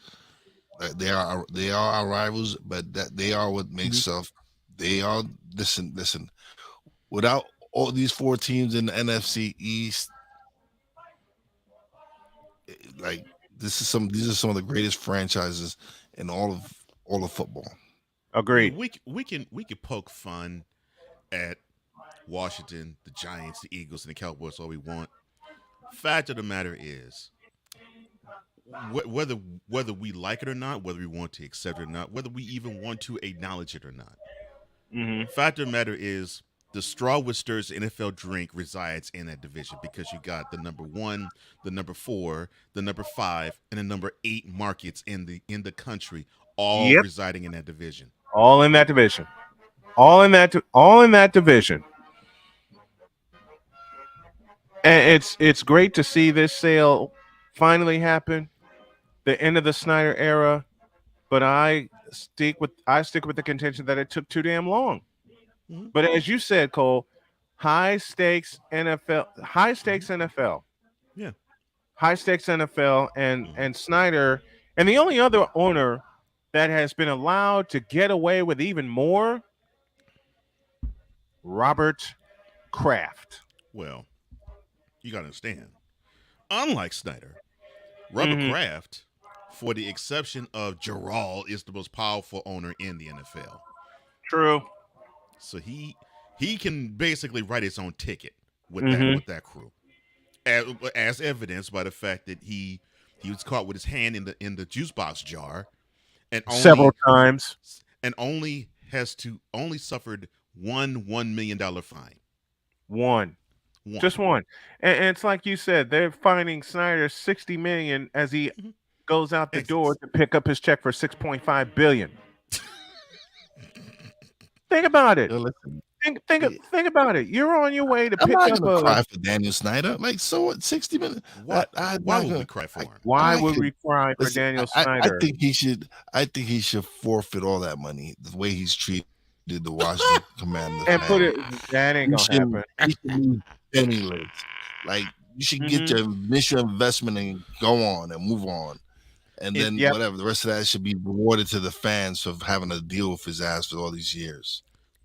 they are our rivals, but that they are what makes us. They are listen. Without all these four teams in the NFC East, like these are some of the greatest franchises in all of football. Agreed. We can poke fun at Washington, the Giants, the Eagles, and the Cowboys all we want. Fact of the matter is, whether we like it or not, whether we want to accept it or not, whether we even want to acknowledge it or not, fact of the matter is, the straw which stirs the NFL drink resides in that division, because you got the number 1, the number 4, the number 5, and the number 8 markets in the country, all residing in that division. All in that division. And it's great to see this sale finally happen, the end of the Snyder era. But I stick with the contention that it took too damn long. But as you said, Cole, high stakes NFL, and Snyder, and the only other owner that has been allowed to get away with even more, Robert Kraft. Well, you got to understand, unlike Snyder, Robert Kraft, for the exception of Gerald, is the most powerful owner in the NFL. True. So he can basically write his own ticket with that crew, as evidenced by the fact that he was caught with his hand in the juice box jar, and several times, and only suffered $1 million fine. One. Just one. And it's like you said, they're fining Snyder $60 million as he goes out the door to pick up his check for $6.5 billion. Think about it. Think about it. You're on your way to I'm pick not up gonna a. cry for Daniel Snyder. Like, so what? 60 minutes. Why I'm why not would we gonna. cry for him? Why I would could- we cry for listen, Daniel I Snyder? think he should. I think he should forfeit all that money. The way he's treated the Washington Commanders. And put man. it. That ain't gonna happen. He should be penniless. Like, you should get your initial investment and go on and move on. And then whatever, the rest of that should be rewarded to the fans for having to deal with his ass for all these years.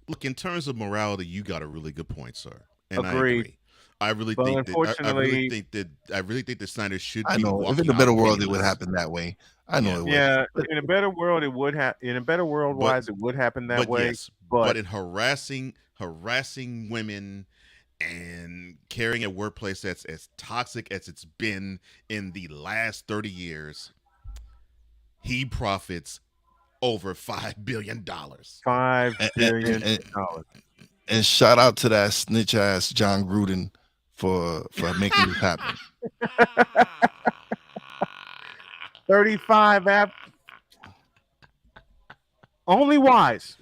Look, in terms of morality, you got a really good point, sir. And Agreed. I agree. I really But think that unfortunately- I really think that Snyder should I be know. If walking in a out better world, it would penniless. happen that way. I know it would. Yeah, in a better world, it would have. In a better world wise, it would happen that way. Yes, but in harassing women and carrying a workplace that's as toxic as it's been in the last 30 years, he profits over $5 billion. $5 billion. And shout out to that snitch ass John Gruden for making this happen. 35 app. Only wise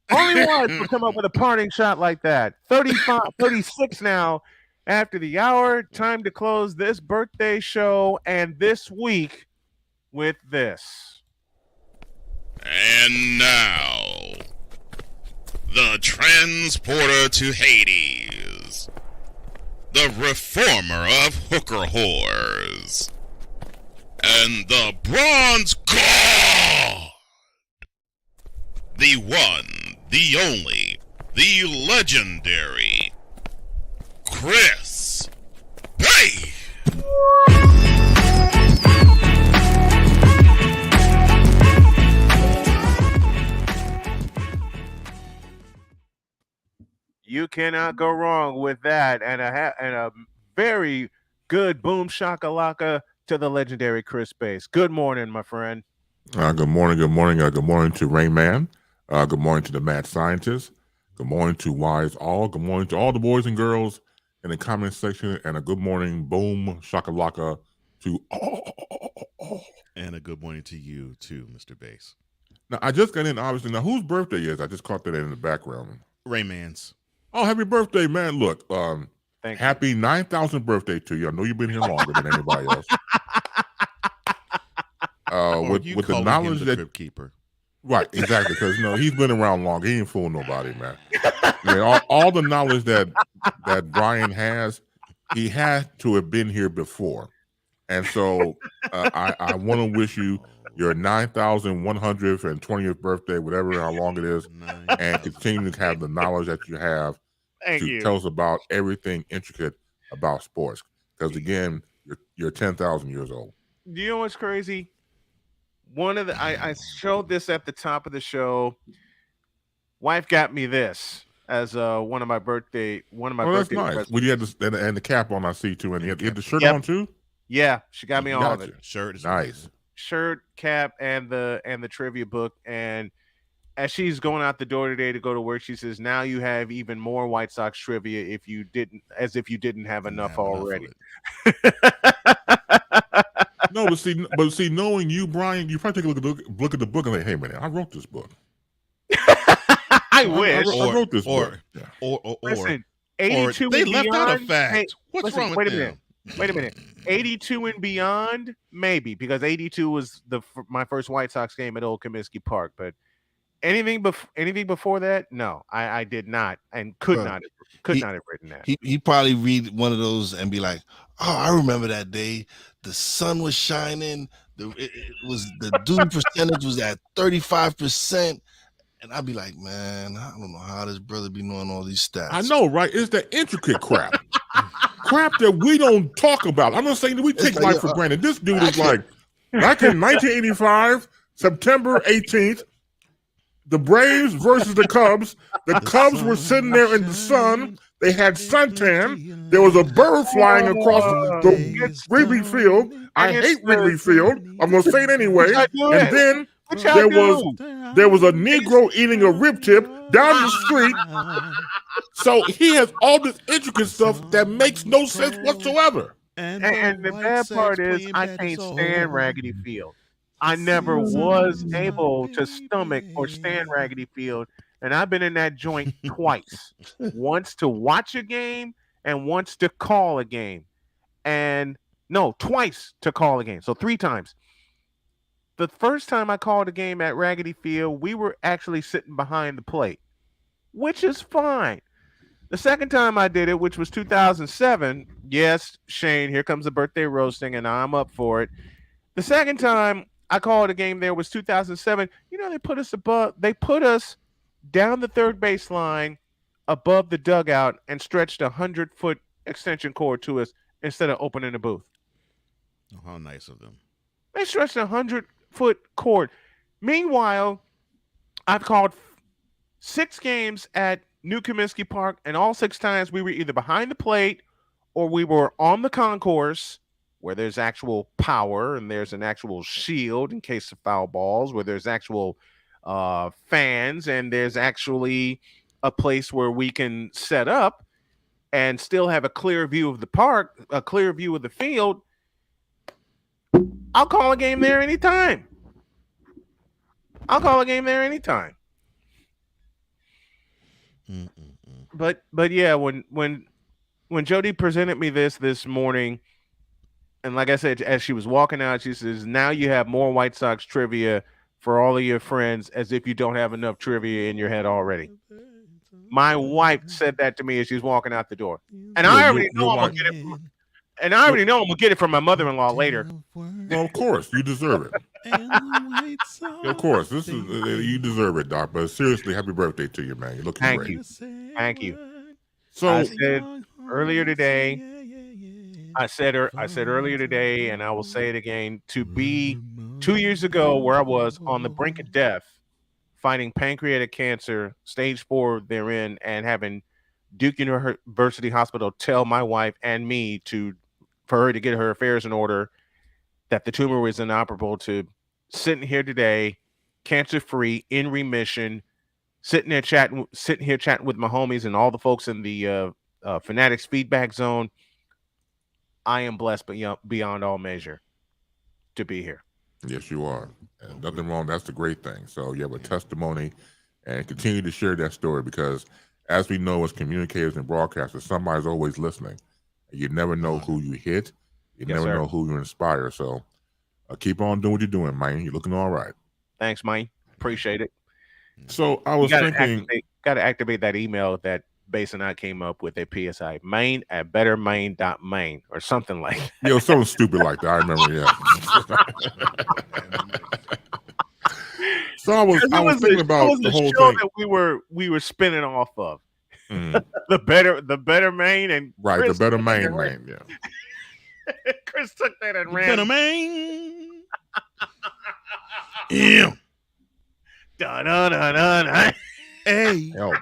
would come up with a parting shot like that. 36 now after the hour. Time to close this birthday show and this week with this. And now, the transporter to Hades, the reformer of hooker whores, and the bronze god, the one, the only, the legendary Chris Bay. You cannot go wrong with that, and a very good boom shakalaka to the legendary Chris Bass. Good morning, my friend. Good morning. Good morning. Good morning to Rain Man. Good morning to the mad scientist. Good morning to Wise All. Good morning to all the boys and girls in the comment section, and a good morning, boom shakalaka to all. And a good morning to you too, Mr. Bass. Now I just got in. Obviously, now whose birthday is? I just caught that in the background. Rayman's. Oh, happy birthday, man! Look, Thank happy 9,000th birthday to you. I know you've been here longer than anybody else. With the knowledge that Crypt Keeper. Right, exactly, because he's been around long. He ain't fooling nobody, man. All the knowledge that Brian has, he had to have been here before, and so I want to wish you your 9,120th birthday, whatever how long it is, and continue to have the knowledge that you have to tell us about everything intricate about sports. Because again, you're 10,000 years old. Do you know what's crazy? One of the I showed this at the top of the show. Wife got me this as one of my birthday. Oh, that's nice. presents. Well, you had and the cap on, I see too, and you had the shirt on too. Yeah, she got me all of it. Gotcha. Shirt is nice. Shirt, cap, and the trivia book. And as she's going out the door today to go to work, she says, "Now you have even more White Sox trivia if you didn't have enough already." No, but see, knowing you, Brian, you probably take a look at the book and like, hey man, I wrote this book. I wish. I wrote this book. Listen, 82 they and left beyond, out a fact. hey, What's listen, wrong with wait a them? minute. Wait a minute. 82 and beyond, maybe, because 82 was my first White Sox game at Old Comiskey Park. But anything before that, no, I did not and could not have written that. He probably read one of those and be like, "Oh, I remember that day. The sun was shining. It was the dew percentage was at 35%." And I'd be like, "Man, I don't know how this brother be knowing all these stats." I know, right? It's the intricate crap. Crap that we don't talk about. I'm not saying that we take life for granted. This dude is like, back in 1985, September 18th, the Braves versus the Cubs. The Cubs were sitting there in the sun. They had suntan. There was a bird flying across the Wrigley Field. I hate Wrigley Field. I'm going to say it anyway. And then there was a Negro eating a rib tip down the street. So he has all this intricate stuff that makes no sense whatsoever. And the bad part is I can't stand Raggedy Field. I never was able to stomach or stand Raggedy Field and I've been in that joint twice. Once to watch a game and once to call a game. And no, twice to call a game. So 3 times. The first time I called a game at Raggedy Field, we were actually sitting behind the plate, which is fine. The second time I did it, which was 2007, yes, Shane, here comes the birthday roasting, and I'm up for it. The second time I called a game there was 2007. You know, they put us down the third baseline above the dugout and stretched a 100-foot extension cord to us instead of opening the booth. Oh, how nice of them. They stretched a 100-foot cord. Meanwhile, I've called 6 games at New Comiskey Park, and all 6 times we were either behind the plate or we were on the concourse where there's actual power and there's an actual shield in case of foul balls, where there's actual fans and there's actually a place where we can set up and still have a clear view of the park, a clear view of the field. I'll call a game there anytime. But yeah, when Jody presented me this morning, and like I said, as she was walking out, she says, "Now you have more White Sox trivia for all of your friends, as if you don't have enough trivia in your head already." My wife said that to me as she's walking out the door, and I already know I'm gonna get it. And I already know I'm gonna get it from my mother-in-law later. Well, of course, you deserve it. Of course, this is you deserve it, Doc. But seriously, happy birthday to you, man. You're looking great. Thank you. So I said earlier today, I said earlier today, and I will say it again, to be 2 years ago where I was on the brink of death, fighting pancreatic cancer, stage 4 therein, and having Duke University Hospital tell my wife and me for her to get her affairs in order, that the tumor was inoperable, to sitting here today, cancer-free, in remission, sitting here chatting with my homies and all the folks in the Fanatics feedback zone. I am blessed beyond all measure to be here. yes, you are. And nothing wrong. That's the great thing. So you have a testimony, and continue to share that story, because as we know, as communicators and broadcasters, somebody's always listening. You never know who you hit. You never know who you inspire. So keep on doing what you're doing, man. You're looking all right. Thanks, man. Appreciate it. So I was thinking, got to activate that email that Base and I came up with at PSI, main@bettermain.main or something like that. Yo, something stupid like that. I remember, yeah. So I was thinking about the whole show thing that we were spinning off of. the better Main, and right, Chris the better Main, yeah. Chris took that and ran. Better Main. Yeah. Da-da-da-da-da. Hey. Help.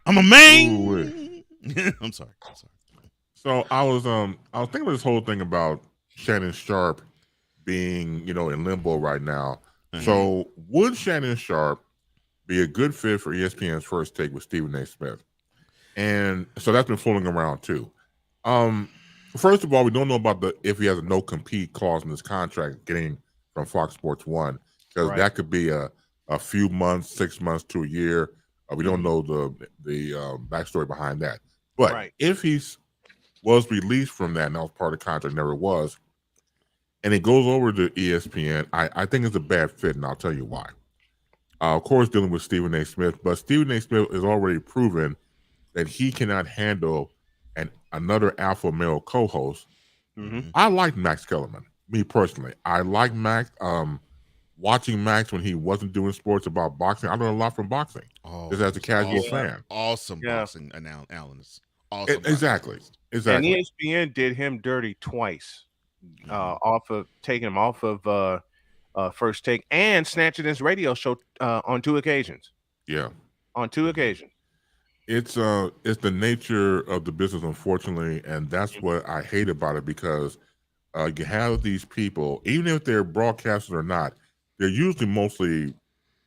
I'm a Main. I'm sorry. So I was thinking about this whole thing about Shannon Sharp being, in limbo right now. So would Shannon Sharp be a good fit for ESPN's First Take with Stephen A. Smith? And so that's been floating around too. First of all, we don't know about if he has a no compete clause in his contract getting from Fox Sports 1, because that could be a few months, 6 months to a year. We don't know the backstory behind that. But if he was released from that, and that was part of the contract, never was, and it goes over to ESPN, I think it's a bad fit, and I'll tell you why. Of course, dealing with Stephen A. Smith, but Stephen A. Smith has already proven that he cannot handle another alpha male co-host. I like Max Kellerman, me personally. I like Max. Watching Max when he wasn't doing sports about boxing, I learned a lot from boxing. Just as a casual fan. Awesome boxing, Alan. Awesome. Exactly. And ESPN did him dirty twice, taking him off of First Take and snatching his radio show on 2 occasions. Yeah, on 2 occasions. It's the nature of the business, unfortunately, and that's what I hate about it, because you have these people, even if they're broadcasters or not, they're usually mostly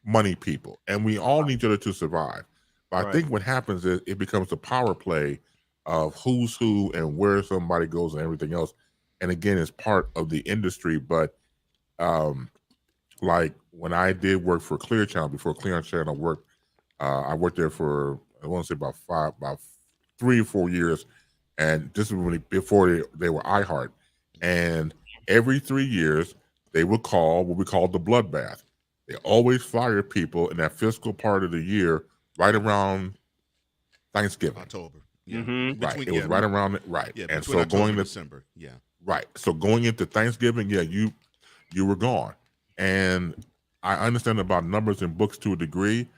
money people, and we all need each other to survive. But I think what happens is it becomes a power play of who's who and where somebody goes and everything else. And again, it's part of the industry, but like when I did work for Clear Channel before Clear Channel I worked there for I want to say about 3 or 4 years, and this was before they were iHeart, and every 3 years they would call what we call the bloodbath. They always fire people in that fiscal part of the year, right around Thanksgiving, October. Yeah, right. It was right around it, right. Yeah, and between so October going and to December. Yeah, right. So going into Thanksgiving, yeah, you were gone, and I understand about numbers in books to a degree,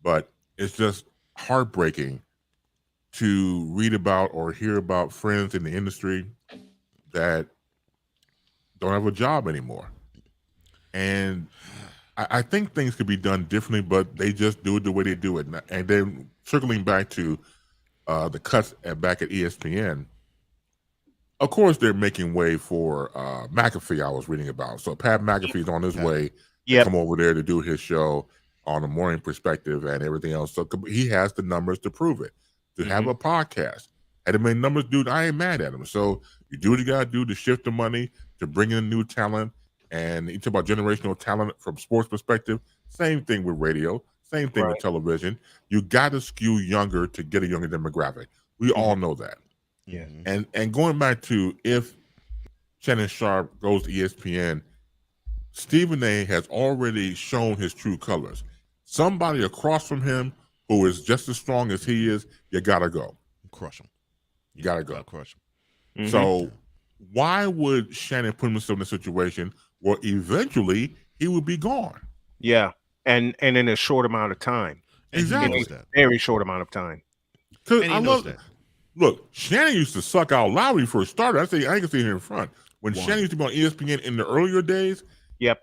but it's just heartbreaking to read about or hear about friends in the industry that don't have a job anymore. And I think things could be done differently, but they just do it the way they do it. And then circling back to the cuts back at ESPN, of course they're making way for McAfee I was reading about. So Pat McAfee's on his way to come over there to do his show on the Morning Perspective and everything else. So he has the numbers to prove it. To have a podcast. Had it made numbers, dude, I ain't mad at him. So you do what you got to do to shift the money, to bring in new talent. And you talk about generational talent from sports perspective. Same thing with radio. Same thing with television. You got to skew younger to get a younger demographic. We all know that. Yeah. And going back to if Shannon Sharpe goes to ESPN, Stephen A. has already shown his true colors. Somebody across from him who is just as strong as he is, you gotta go. Crush him. You gotta go. Crush him. So why would Shannon put himself in a situation where eventually he would be gone? Yeah. And in a short amount of time. Exactly. In a very short amount of time. Because I love that. Look, Shannon used to suck out loud when he first started. I can see here in front. When Shannon used to be on ESPN in the earlier days,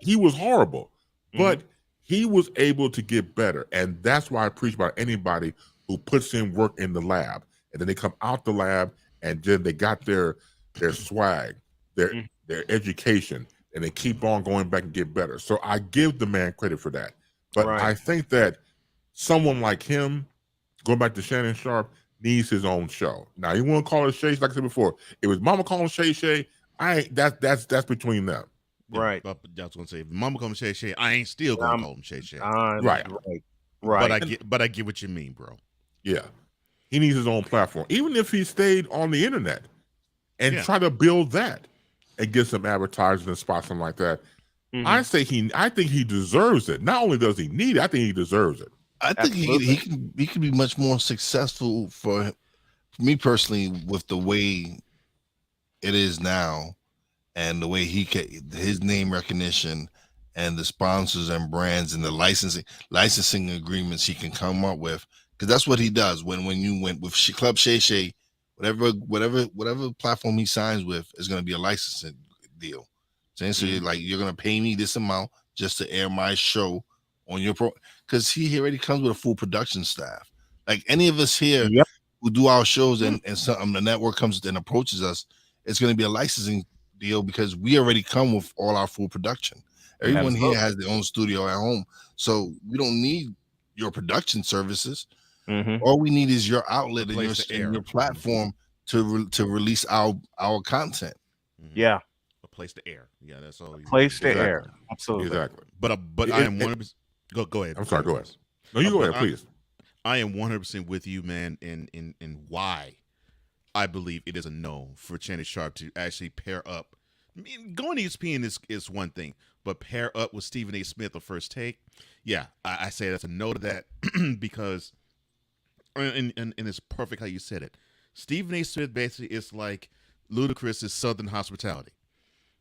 he was horrible. But he was able to get better. And that's why I preach about anybody who puts in work in the lab. And then they come out the lab and then they got their swag, their education, and they keep on going back and get better. So I give the man credit for that. But I think that someone like him, going back to Shannon Sharpe, needs his own show. Now, you want to call it Shay, like I said before. It was Mama calling Shay. That's between them. Right. But I was gonna say, if Mama call him Shay, I ain't still gonna call him Shay. Right. But I get what you mean, bro. Yeah. He needs his own platform. Even if he stayed on the internet and try to build that and get some advertising and spots, something like that. I think he deserves it. Not only does he need it, I think he deserves it. I think he can be much more successful for me personally with the way it is now and the way his name recognition and the sponsors and brands and the licensing agreements he can come up with, because that's what he does. When you went with Club Shay, whatever platform he signs with is going to be a licensing deal. So you're going to pay me this amount just to air my show on your because he already comes with a full production staff. Like any of us here who do our shows and the network comes and approaches us, it's going to be a licensing deal because we already come with all our full production. Everyone here has their own studio at home, so we don't need your production services. All we need is your outlet and your platform to release our content. Yeah, a place to air. Yeah, that's all. Place to air. Absolutely. Exactly. But I am 100%. Go ahead. I'm sorry. Go ahead. No, you go ahead, please. I am 100% with you, man, in why I believe it is a no for Shannon Sharpe to actually pair up. I mean, going to ESPN is one thing, but pair up with Stephen A. Smith on First Take, yeah, I say that's a no to that because, and it's perfect how you said it. Stephen A. Smith basically is like Ludacris's Southern hospitality,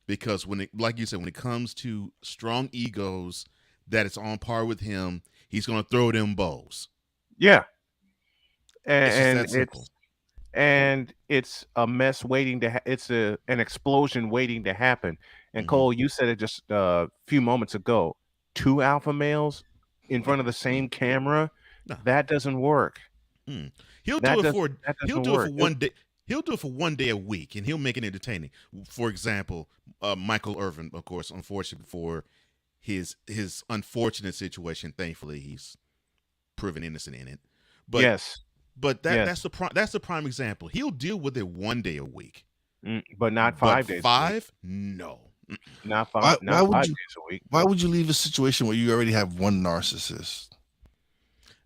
because like you said, when it comes to strong egos that it's on par with him, he's gonna throw them bows. Yeah, and it's a mess waiting to. It's an explosion waiting to happen. And Cole, you said it just a few moments ago. 2 alpha males in front of the same camera, that doesn't work. He'll do it for 1 day. He'll do it for 1 day a week, and he'll make it entertaining. For example, Michael Irvin, of course, unfortunately for his unfortunate situation, thankfully he's proven innocent in it. But that's the prime example. He'll deal with it 1 day a week, but not 5 days. 5? No. Not Why, five, why not would 5 you? days a week. Why would you leave a situation where you already have one narcissist?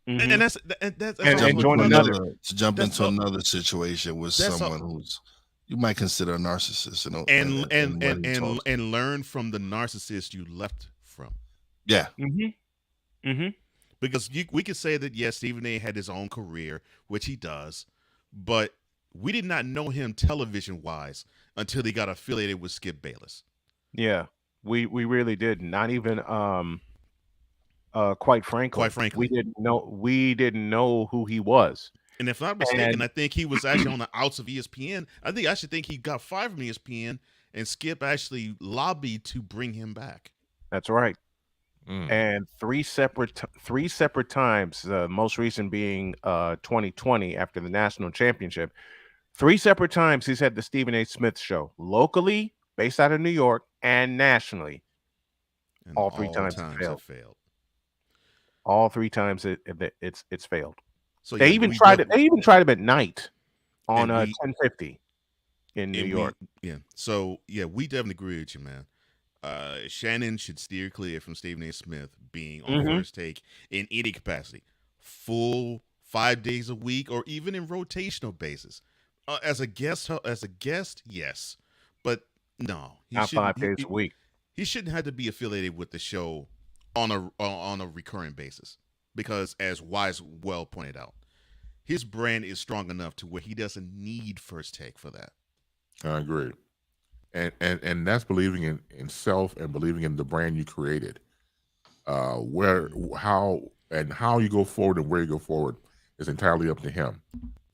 Mhm. And that's And also join the another. To jump That's into all- another situation with that's all- someone who's you might consider a narcissist, and when he talks. and learn from the narcissist you left from. Yeah. Mm-hmm. Mm-hmm. Because we could say that yes, Stephen A. had his own career, which he does, but we did not know him television wise until he got affiliated with Skip Bayless. Yeah, we really did. Not even quite frankly, we didn't know who he was. And if I'm not mistaken, And- I think he was actually on the outs of ESPN. I think he got fired from ESPN, and Skip actually lobbied to bring him back. That's right. And three separate times, most recent being 2020 after the national championship. 3 separate times he's had the Stephen A. Smith show, locally based out of New York and nationally. And all 3 times it have failed. All 3 times it's failed. So they yeah, even we tried def- it. They even tried him at night on And we- 1050 in New And York. So yeah, we definitely agree with you, man. Shannon should steer clear from Stephen A. Smith being on Mhm. First Take in any capacity, full 5 days a week, or even in rotational basis. As a guest, yes, but no, Not 5 days a week. He shouldn't have to be affiliated with the show on a recurring basis, because as Wise well pointed out, his brand is strong enough to where he doesn't need First Take for that. I agree. And that's believing in self and believing in the brand you created. How you go forward and where you go forward is entirely up to him.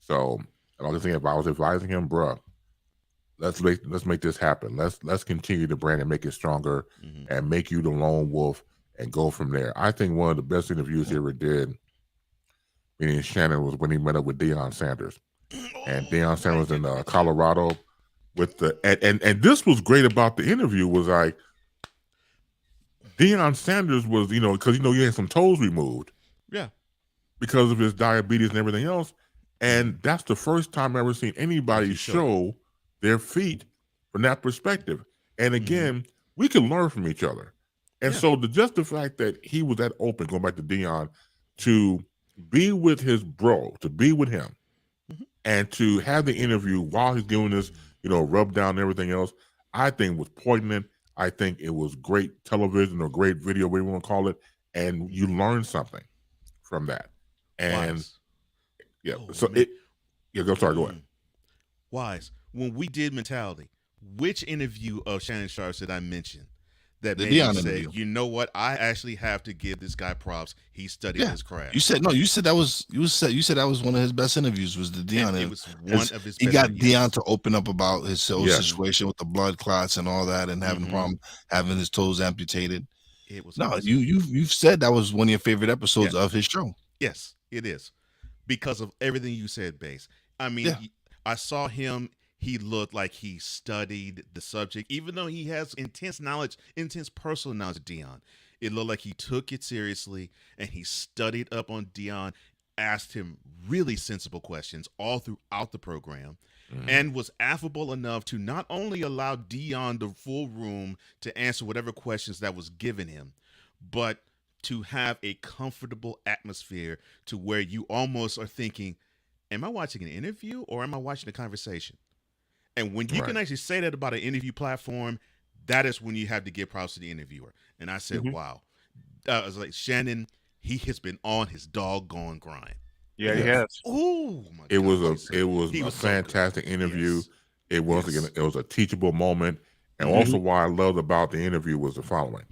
So I was thinking, if I was advising him, bruh, let's make this happen. Let's continue the brand and make it stronger and make you the lone wolf and go from there. I think one of the best interviews he ever did, meaning Shannon, was when he met up with Deion Sanders. And Deion Sanders was in Colorado with and this was great about the interview was like Deion Sanders was, because he had some toes removed. Yeah. Because of his diabetes and everything else. And that's the first time I've ever seen anybody show their feet from that perspective. And again, we can learn from each other. And so just the fact that he was that open, going back to Deion, to be with his bro, to be with him, and to have the interview while he's doing this, rub down and everything else, I think was poignant. I think it was great television or great video, whatever you want to call it. And you learn something from that. And go ahead. Wise, when we did Mentality, which interview of Shannon Sharp did I mention that The made Deion you say, interview. you know what, I actually have to give this guy props. He studied his craft. You said that was one of his best interviews, was the Deion. And it was one of his He best got interviews. Deion to open up about his whole Yes. situation with the blood clots and all that, and having a problem having his toes amputated. It was No, awesome. you've said that was one of your favorite episodes of his show. Yes, it is. Because of everything you said, Base. I mean, I saw him. He looked like he studied the subject, even though he has intense personal knowledge of Deion. It looked like he took it seriously, and he studied up on Deion, asked him really sensible questions all throughout the program, and was affable enough to not only allow Deion the full room to answer whatever questions that was given him, but to have a comfortable atmosphere to where you almost are thinking, am I watching an interview or am I watching a conversation? And when you can actually say that about an interview platform, that is when you have to give props to the interviewer. And I said, wow. I was like, Shannon, he has been on his doggone grind. Yeah, he has. Oh my It God. was a so fantastic interview. Yes. It was Yes. it was a teachable moment. And also what I loved about the interview was the following.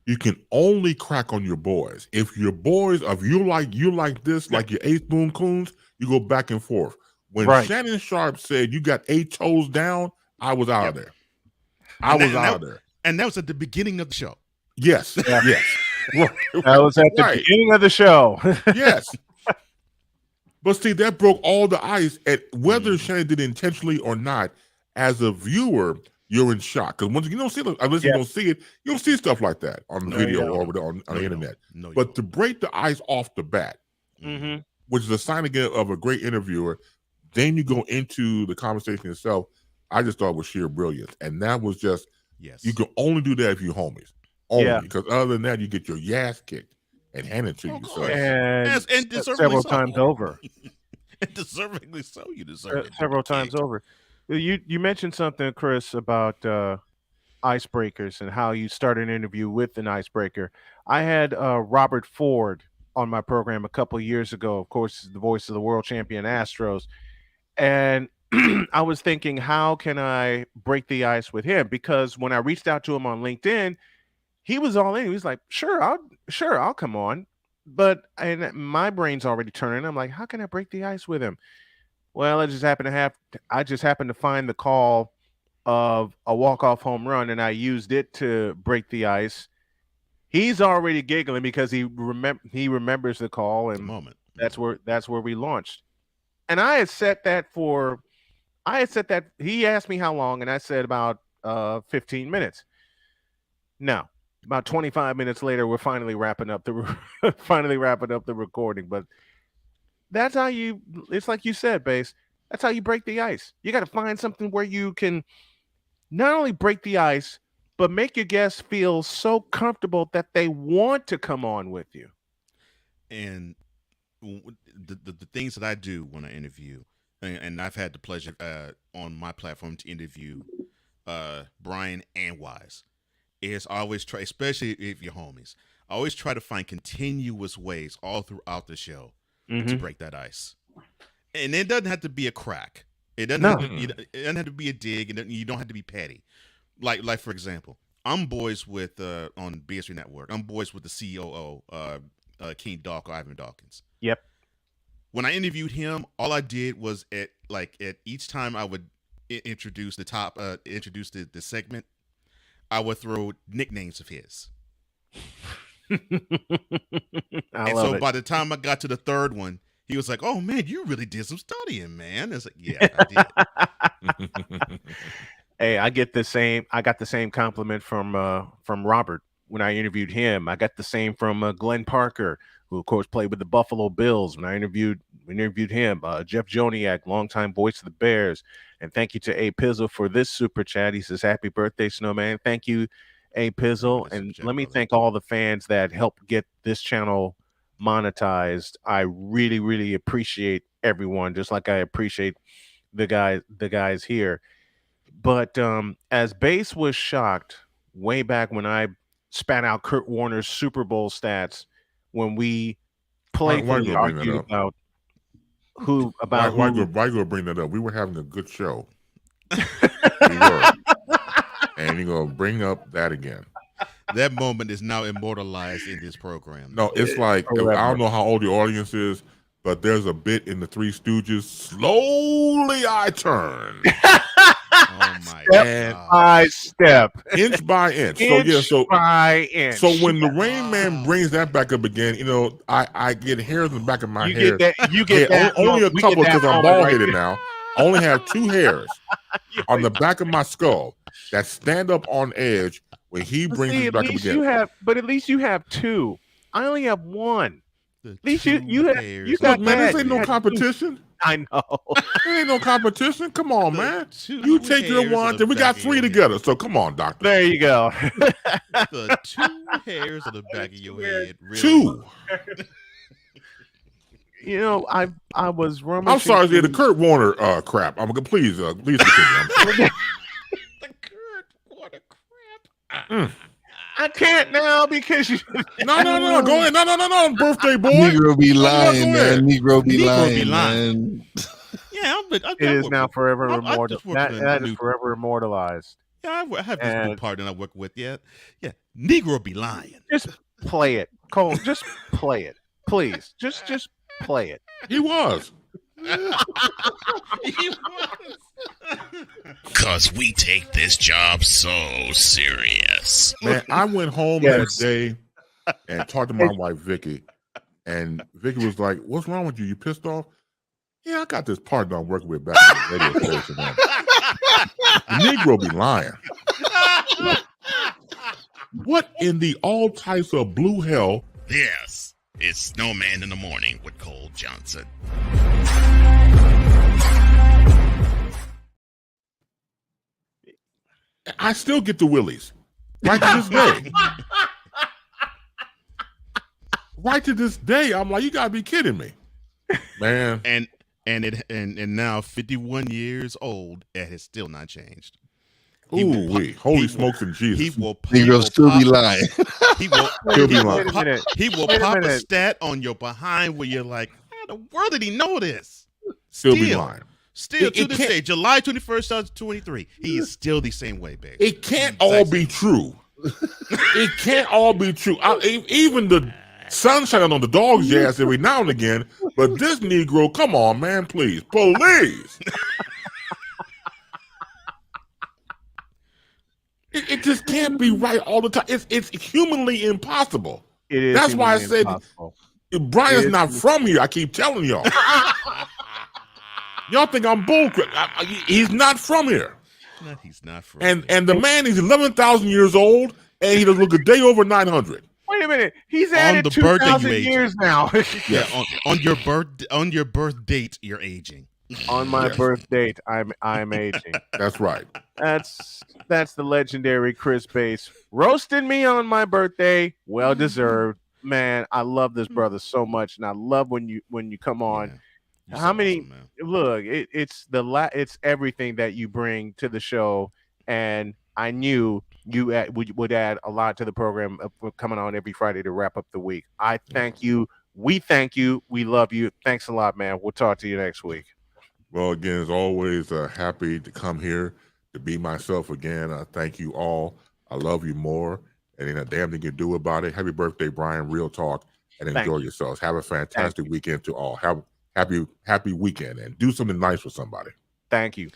You can only crack on your boys. If your boys, if you like this, like your 8 Boom Coons, you go back and forth. When Shannon Sharp said you got 8 toes down, I was out of there. I was out of there. And that was at the beginning of the show. Yes. Yes. Right. That was at the beginning of the show. Yes. But see, that broke all the ice. And whether Shannon did it intentionally or not, as a viewer, you're in shock. Because once you don't see it, unless you don't see it, you don't see stuff like that on video or on the internet. But to break the ice off the bat, which is a sign again of a great interviewer, then you go into the conversation itself. I just thought it was sheer brilliance. And that was just Yes. You can only do that if you're homies. Only. Yeah. Because other than that, you get your ass kicked and handed to you. So And deservedly several so. times over. And deservedly so, you deserve it. Several times over. You mentioned something, Chris, about icebreakers and how you start an interview with an icebreaker. I had Robert Ford on my program a couple of years ago. Of course, the voice of the world champion Astros. And I was thinking, how can I break the ice with him? Because when I reached out to him on LinkedIn, he was all in. He was like, sure, I'll come on. But my brain's already turning. I'm like, how can I break the ice with him? Well, I just happened to find the call of a walk-off home run, and I used it to break the ice. He's already giggling because he remembers the call, and that's where we launched. And I had set that. He asked me how long, and I said about 15 minutes. Now, about 25 minutes later, we're finally wrapping up the recording. But that's how it's like you said, Bass. That's how you break the ice. You got to find something where you can not only break the ice, but make your guests feel so comfortable that they want to come on with you. And the things that I do when I interview, and I've had the pleasure on my platform to interview Brian and Wise, is always try, especially if you're homies, I always try to find continuous ways all throughout the show to break that ice. And it doesn't have to be a crack. It doesn't have to be a dig, and you don't have to be petty. Like for example, I'm boys with on BS3 Network. I'm boys with the COO, King Dawk, Ivan Dawkins. Yep. When I interviewed him, all I did was at each time I would introduce the segment, I would throw nicknames of his. By the time I got to the third one, he was like, "Oh man, you really did some studying, man." It's like, yeah, I did. Hey, I got the same compliment from Robert when I interviewed him. I got the same from Glenn Parker, who of course played with the Buffalo Bills. When I interviewed him, Jeff Joniak, longtime voice of the Bears. And thank you to A Pizzle for this super chat. He says, "Happy birthday, Snowman." Thank you, A Pizzle. And let me thank all the fans that helped get this channel monetized. I really, really appreciate everyone, just like I appreciate the guys here. But as Bass was shocked way back when I spat out Kurt Warner's Super Bowl stats when we playfully argued about why you bring that up? We were having a good show. We were. And you're gonna bring up that again. That moment is now immortalized in this program. No, it's like, I don't know how old your audience is, but there's a bit in the Three Stooges. Slowly I turn. Oh my step by step, inch by inch. By inch. So when the Rain Man brings that back up again, I get hairs in the back of my head. You get that. Only a couple because I'm bald headed now. I only have 2 hairs on the back of my skull that stand up on edge when he brings it back up again. At least you have 2. I only have 1. At least you got man, this ain't no competition. I know. There ain't no competition. Come on, man. You take your 1, then we got 3 together. So come on, doctor. There you go. The 2 hairs on the back of your head. Really 2. I was rummaging. I'm sorry, the Kurt Warner crap. Please continue. The Kurt Warner crap. I can't now because you. No. Go ahead. No. Birthday boy. Negro be lying, man. Negro be lying, man. Yeah, it is now forever immortalized. That is forever immortalized. Yeah, I have this new partner I work with. Yeah. Negro be lying. Just play it, Cole. Just play it, please. Just play it. He was. Cause we take this job so serious. Man, I went home that day and talked to my wife Vicky, and Vicky was like, "What's wrong with you? You pissed off?" Yeah, I got this partner I'm working with back in the radio station. The Negro be lying. What in the all types of blue hell? Yes, it's Snowman in the Morning with Cole Johnson. I still get the willies. Right to this day. Right to this day, I'm like, you gotta be kidding me, man. And now 51 years old, it has still not changed. Ooh, holy smokes and Jesus! He will still be lying. He will Still be lying. He will pop a stat on your behind where you're like, how in the world did he know this? Still be lying. Still to this day, July 21st, 2023, he is still the same way, baby. It can't all be true. It can't all be true. Even the sun shining on the dog's ass every now and again, but this Negro, come on, man, please. It just can't be right all the time. It's humanly impossible. It is. That's why I said Brian's not from here. I keep telling y'all. Y'all think I'm bullcrap. He's not from here. He's not from and the man is 11,000 years old, and he doesn't look a day over 900. Wait a minute. He's added 2,000 years now. Yeah, on your birth date, you're aging. On my birth date, I'm aging. That's right. That's the legendary Chris Bass roasting me on my birthday. Well deserved, man. I love this brother so much, and I love when you come on. Yeah, how many? Awesome, look, it's everything that you bring to the show, and I knew you would add a lot to the program of coming on every Friday to wrap up the week. I thank you. We thank you. We love you. Thanks a lot, man. We'll talk to you next week. Well, again, as always, happy to come here to be myself again. Thank you all. I love you more. And ain't a damn thing you can do about it. Happy birthday, Brian. Real talk. And enjoy yourselves. Have a fantastic weekend to all. Have happy weekend and do something nice for somebody. Thank you.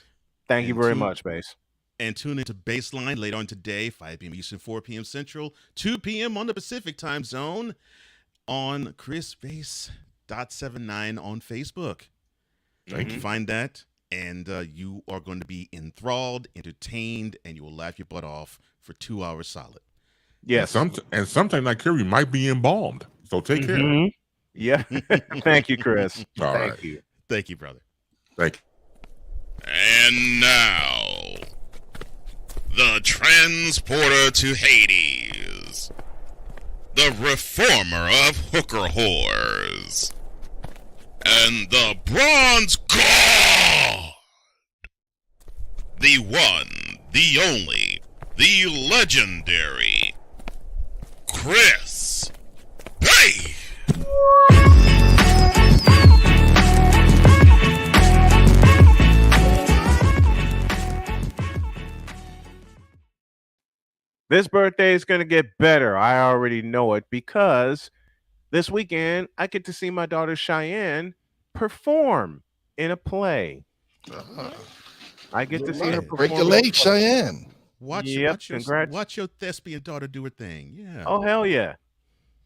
Thank you very much, Bass. And tune into Baseline later on today, 5 p.m. Eastern, 4 p.m. Central, 2 p.m. on the Pacific time zone on ChrisBass.79 on Facebook. You can find that, and you are going to be enthralled, entertained, and you will laugh your butt off for 2 hours solid. Yes. And sometime like here, we might be embalmed. So take care. Yeah. Thank you, Chris. All right. Thank you. Thank you, brother. Thank you. And now, the transporter to Hades, the reformer of hooker whores, and the bronze god, the one, the only, the legendary Chris Bay. This birthday is going to get better. I already know it because this weekend I get to see my daughter Cheyenne perform in a play. I get to see her perform. Break your leg, Cheyenne. Watch your thespian daughter do her thing. Yeah. Oh, hell yeah.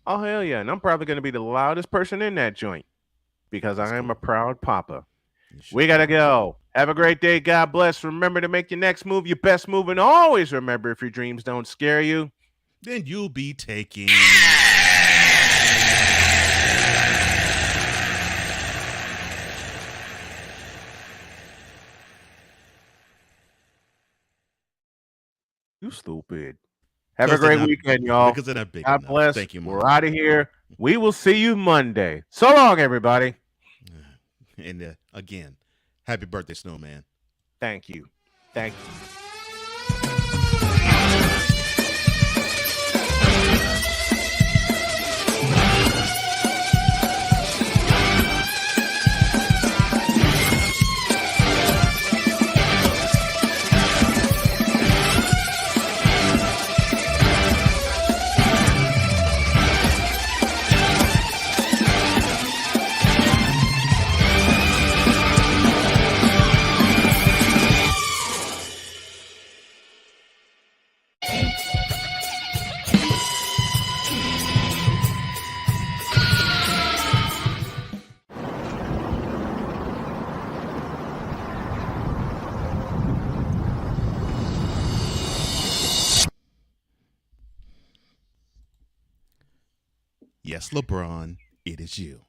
Oh, hell yeah. And I'm probably going to be the loudest person in that joint because I am a proud papa. We got to go. Have a great day. God bless. Remember to make your next move your best move. And always remember, if your dreams don't scare you, then you'll be taking. You stupid. Have a great weekend, y'all. Because they're not big God enough. bless. Thank you, Mom. We're out of here. We will see you Monday. So long, everybody. And again, happy birthday, Snowman. Thank you. Thank you. Yes, LeBron, it is you.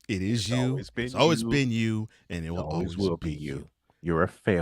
It is you. It's always been you, and it will always will be you. You're a failure.